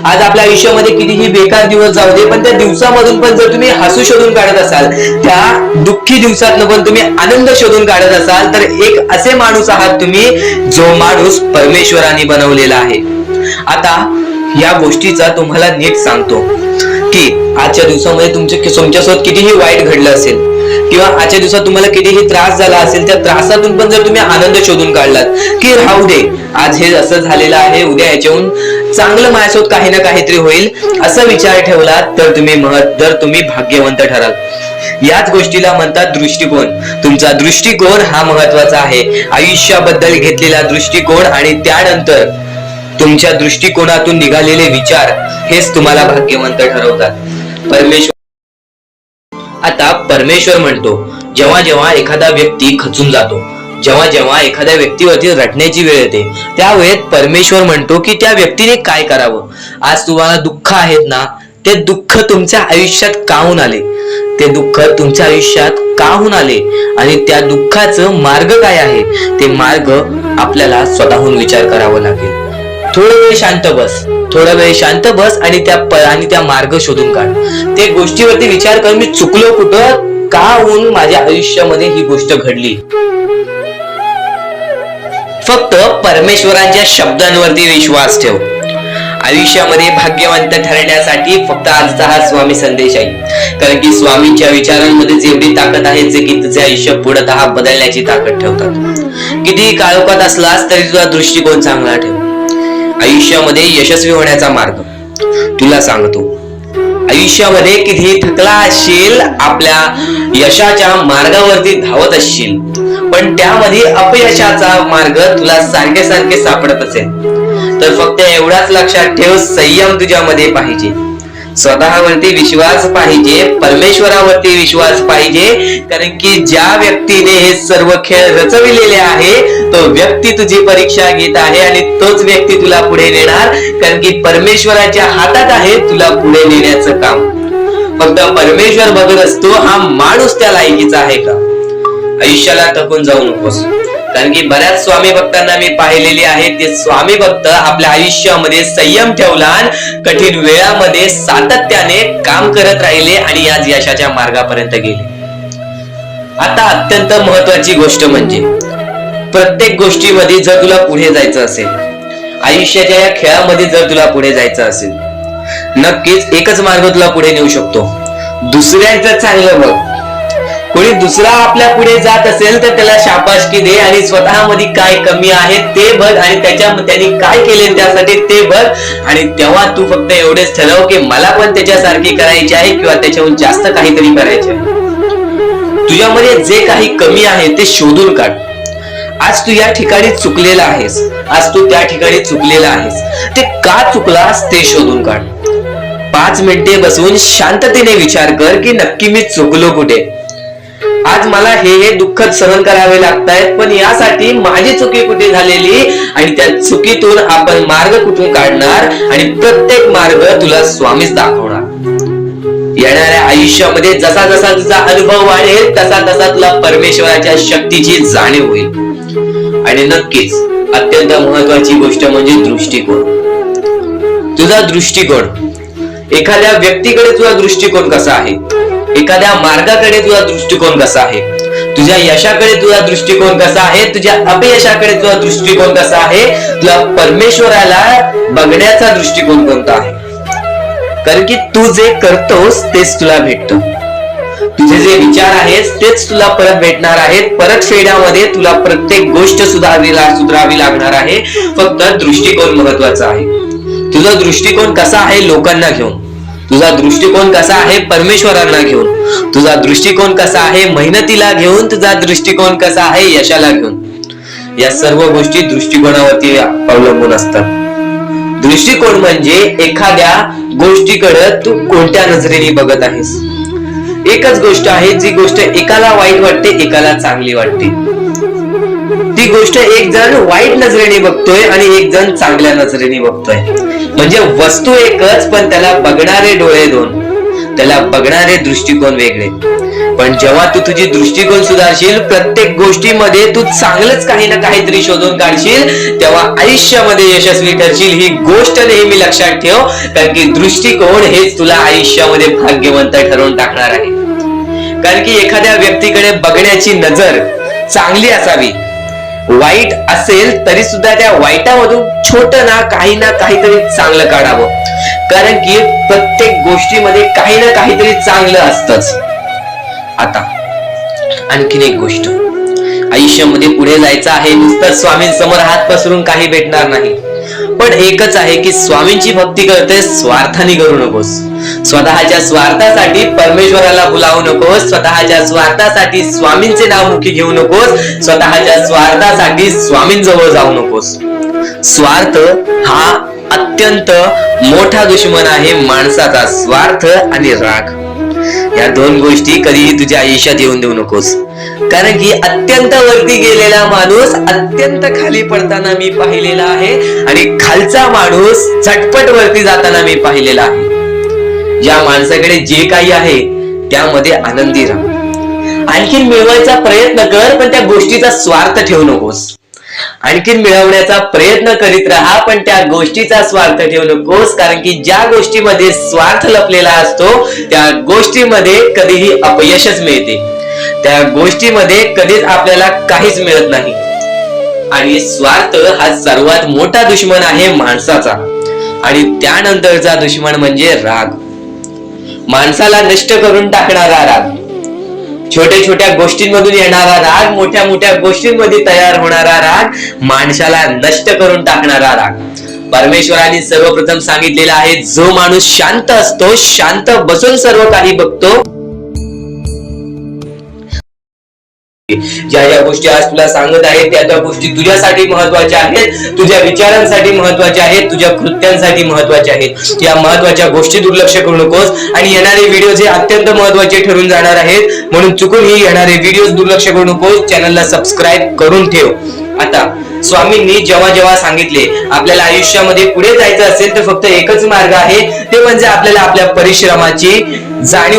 आज आपल्या आयुष्यामध्ये कितीही बेकार दिवस जाऊ दे, पण त्या दिवसामधून पण जर तुम्ही हसू शोधून काढत असाल, त्या दुःखी दिवसातनं पण तुम्ही आनंद शोधून काढत असाल, तर एक असे माणूस आहात तुम्ही जो माणूस परमेश्वराने बनवलेला आहे. आता या गोष्टीचा तुम्हाला नीट सांगतो. नक्की आजच्या दिवसामध्ये तुमच्यासोबत कितीही वाईट घडलं असेल किंवा आजच्या दिवसात तुम्हाला कितीही त्रास झाला असेल, त्या त्रासातून पण जर तुम्ही आनंद शोधून काढलात की राहू दे, आज हे असं झालेलं आहे, उद्या याच्याहून चांगलं माझ्यासोबत काही ना काहीतरी होईल, असा विचार ठेवलात तर तुम्ही भाग्यवंत ठराल. याच गोष्टीला म्हणतात दृष्टिकोन. तुमचा दृष्टिकोन हा महत्वाचा आहे. आयुष्याबद्दल घेतलेला दृष्टिकोन आणि त्यानंतर तुमच्या दृष्टिकोनातून निघालेले विचार हेच तुम्हाला भाग्यवंत ठरवतात. आता परमेश्वर म्हणतो, जेव्हा जेव्हा एखादा व्यक्ती खचून जातो, जेव्हा जेव्हा एखाद्या व्यक्तीवरती रटण्याची वेळ येते, त्यावेळेत परमेश्वर म्हणतो की त्या व्यक्तीने काय करावं. आज तुम्हाला दुःख आहेत ना, ते दुःख तुमच्या आयुष्यात का होऊन आले, ते दुःख तुमच्या आयुष्यात का होऊन आले आणि त्या दुःखाचं मार्ग काय आहे, ते मार्ग आपल्याला स्वतःहून विचार करावा लागेल. थोडा वेळ शांत बस आणि त्या मार्ग शोधून काढ. ते गोष्टीवरती विचार कर, मी चुकलो कुठं, का होऊन माझ्या आयुष्यामध्ये ही गोष्ट घडली. फक्त परमेश्वरांच्या शब्दांवरती विश्वास ठेव. आयुष्यामध्ये भाग्यवंत ठरण्यासाठी फक्त आजचा हा स्वामी संदेश आहे. कारण की स्वामींच्या विचारांमध्ये एवढी ताकद आहे जे की तुझे आयुष्य पूर्णतः बदलण्याची ताकद ठेवतात. कितीही काळोखात असलास तरी तुझा दृष्टिकोन चांगला ठेव. आयुष्यामध्ये यशस्वी होण्याचा मार्ग तुला सांगतो. आयुष्यामध्ये कितीही थकला असशील, आपल्या यशाच्या मार्गावरती धावत असशील, पण त्यामध्ये अपयशाचा मार्ग तुला सारखे सापडत असेल, तर फक्त एवढाच लक्षात ठेव, संयम तुझ्यामध्ये पाहिजे, स्वतःवरती विश्वास पाहिजे, परमेश्वरावरती विश्वास पाहिजे. कारण की ज्या व्यक्तीने हे सर्व खेळ रचविलेले आहे तो व्यक्ती तुझी परीक्षा घेत आहे आणि तोच व्यक्ती तुला पुढे नेणार. कारण की परमेश्वराच्या हातात आहे तुला पुढे नेण्याचं काम. फक्त परमेश्वर बघत असतो हा माणूस त्या लायकीचा आहे का. आयुष्याला थकून जाऊ नकोस. कारण की बऱ्याच स्वामी भक्तांना मी पाहिलेले आहे, ते स्वामी भक्त आपल्या आयुष्यामध्ये संयम ठेवला, कठीण वेळामध्ये सातत्याने काम करत राहिले आणि आज यशाच्या मार्गापर्यंत गेले. आता अत्यंत महत्वाची गोष्ट म्हणजे प्रत्येक गोष्टीमध्ये जर तुला पुढे जायचं असेल, आयुष्याच्या या खेळामध्ये जर तुला पुढे जायचं असेल, नक्कीच एकच मार्ग तुला पुढे नेऊ शकतो. दुसऱ्यांचं चांगलं बघ. कोणी दुसरा आपल्या पुढे जात असेल तर त्याला शाबासकी दे आणि स्वतःमध्ये काय कमी आहे ते बघ आणि त्यांनी काय केले त्यासाठी ते बघ. आणि तेव्हा तू फक्त एवढेच ठरव की मला पण त्याच्यासारखी करायची आहे किंवा त्याच्याहून जास्त काहीतरी करायचे आहे. तुझ्यामध्ये जे काही कमी आहे ते शोधून काढ. आज तू या ठिकाणी चुकलेला आहेस, आज तू त्या ठिकाणी चुकलेला आहेस, ते का चुकलास ते शोधून काढ. 5 मिनिटे बसून शांततेने विचार कर की नक्की मी चुकलो कुठे. आज मला हे दुःख सहन करावे लागतायत, पण यासाठी माझी चुकी कुठे झालेली आणि त्या चुकीतून आपण मार्ग कुठून काढणार आणि प्रत्येक मार्ग तुला स्वामीच दाखवणार. येणाऱ्या आयुष्यामध्ये जसा जसा तुझा अनुभव वाढेल तसा तसा तुला परमेश्वराच्या शक्तीची जाणीव होईल. आणि नक्कीच अत्यंत महत्वाची गोष्ट म्हणजे दृष्टिकोन. तुझा दृष्टिकोन, एखाद्या व्यक्तीकडे तुझा दृष्टिकोन कसा आहे, एखाद्या मार्गाकडे तुझा दृष्टिकोन कसा आहे, तुझ्या यशाकडे तुझा दृष्टिकोन कसा आहे, तुझ्या अपयशाकडे तुझा दृष्टिकोन कसा आहे, तुला परमेश्वराला बघण्याचा दृष्टिकोन कोणता आहे. कारण की तू जे करतोस तेच तुला भेटतं. तुझे जे विचार आहेत तेच तुला परत भेटणार आहेत. परत फेड्यामध्ये तुला प्रत्येक गोष्ट सुधारावी लागणार आहे. फक्त दृष्टिकोन महत्वाचा आहे. तुझा दृष्टिकोन कसा आहे लोकांना घेऊन, तुझा दृष्टिकोन कसा आहे परमेश्वरांना घेऊन, तुझा दृष्टिकोन कसा आहे मेहनतीला घेऊन, तुझा दृष्टिकोन कसा आहे यशाला घेऊन. या सर्व गोष्टी दृष्टिकोनावरती अवलंबून असतात. दृष्टिकोन म्हणजे एखाद्या गोष्टीकडे तू कोणत्या नजरेने बघत आहेस. एकच गोष्ट आहे जी गोष्ट एकाला वाईट वाटते एकाला चांगली वाटते. ती गोष्ट एक जण वाईट नजरेने बघतोय आणि एक जण चांगल्या नजरेने बघतोय. म्हणजे वस्तू एकच पण त्याला बघणारे डोळे दोन, त्याला बघणारे दृष्टिकोन वेगळे. पण जेव्हा तू तुझी दृष्टिकोन सुधारशील, प्रत्येक गोष्टीमध्ये तू चांगलंच काही ना काहीतरी शोधून काढशील, तेव्हा आयुष्यामध्ये यशस्वी ठरशील. ही गोष्ट नेहमी लक्षात ठेव. कारण की दृष्टिकोन हेच तुला आयुष्यामध्ये भाग्यवंत ठरवून टाकणार आहे. कारण की एखाद्या व्यक्तीकडे बघण्याची नजर चांगली असावी, वाईट असेल तरी सुद्धा त्या वाईटामधून छोट ना काहीतरी चांगलं काढावं, कारण की प्रत्येक गोष्टीमध्ये काही ना काहीतरी चांगलं असतंच. आता आणखीन एक गोष्ट, आयुष्यामध्ये पुढे जायचं आहे, नुसतं स्वामींसमोर हात पसरून काही भेटणार नाही. पण एकच आहे की स्वामींची भक्ती करते स्वार्थाने करू नकोस. स्वतःच्या स्वार्थासाठी परमेश्वराला भुलावू नकोस. स्वतःच्या स्वार्थासाठी स्वामींचे नाव मुखी घेऊ नकोस. स्वतःच्या स्वार्थासाठी स्वामींजवळ जाऊ नकोस. स्वार्थ हा अत्यंत मोठा दुश्मन आहे माणसाचा. स्वार्थ आणि राग या दोन गोष्टी कधीही तुझ्या आयुष्यात येऊन देऊ नकोस, कारण की अत्यंत वरती गेलेला माणूस अत्यंत खाली पडताना मी पाहिलेला आहे आणि खालचा माणूस झटपट वरती जाताना मी पाहिलेला आहे. ज्या माणसाकडे जे काही आहे त्यामध्ये आनंदी राहा. आणखीन मिळवायचा प्रयत्न कर, पण त्या गोष्टीचा स्वार्थ ठेवू नकोस. आणखीन मिळवण्याचा प्रयत्न करीत राहा, पण त्या गोष्टीचा स्वार्थ ठेवू नकोस, कारण की ज्या गोष्टीमध्ये स्वार्थ लपलेला असतो त्या गोष्टीमध्ये कधीही अपयशच मिळते. त्या गोष्टीमध्ये कधीच आपल्याला काहीच मिळत नाही. आणि स्वार्थ हा सर्वात मोठा दुश्मन आहे माणसाचा. आणि त्यानंतरचा दुश्मन म्हणजे राग. माणसाला नष्ट करून टाकणारा राग, छोट्या छोट्या गोष्टींमधून येणारा राग, मोठ्या मोठ्या गोष्टींमध्ये तयार होणारा राग, माणसाला नष्ट करून टाकणारा राग. परमेश्वराने सर्वप्रथम सांगितलेला आहे, जो माणूस शांत असतो, शांत बसून सर्व काही बघतो. ज्या ज्या गोष्टी आज तुला सांगत आहेत त्या गोष्टी तुझ्यासाठी महत्वाच्या आहेत, तुझ्या विचारांसाठी महत्वाच्या आहेत, तुझ्या कृत्यांसाठी महत्वाच्या आहेत. या महत्वाच्या गोष्टी दुर्लक्ष करू नकोस. आणि येणारे व्हिडिओ जे अत्यंत महत्वाचे ठरून जाणार आहेत, म्हणून चुकूनही येणारे व्हिडिओ दुर्लक्ष करू नकोस. चॅनलला सबस्क्राईब करून ठेव. आता स्वामींनी जेव्हा जेव्हा सांगितले आपल्याला आयुष्यामध्ये पुढे जायचं असेल तर फक्त एकच मार्ग आहे, ते म्हणजे आपल्याला आपल्या परिश्रमाची जाणीव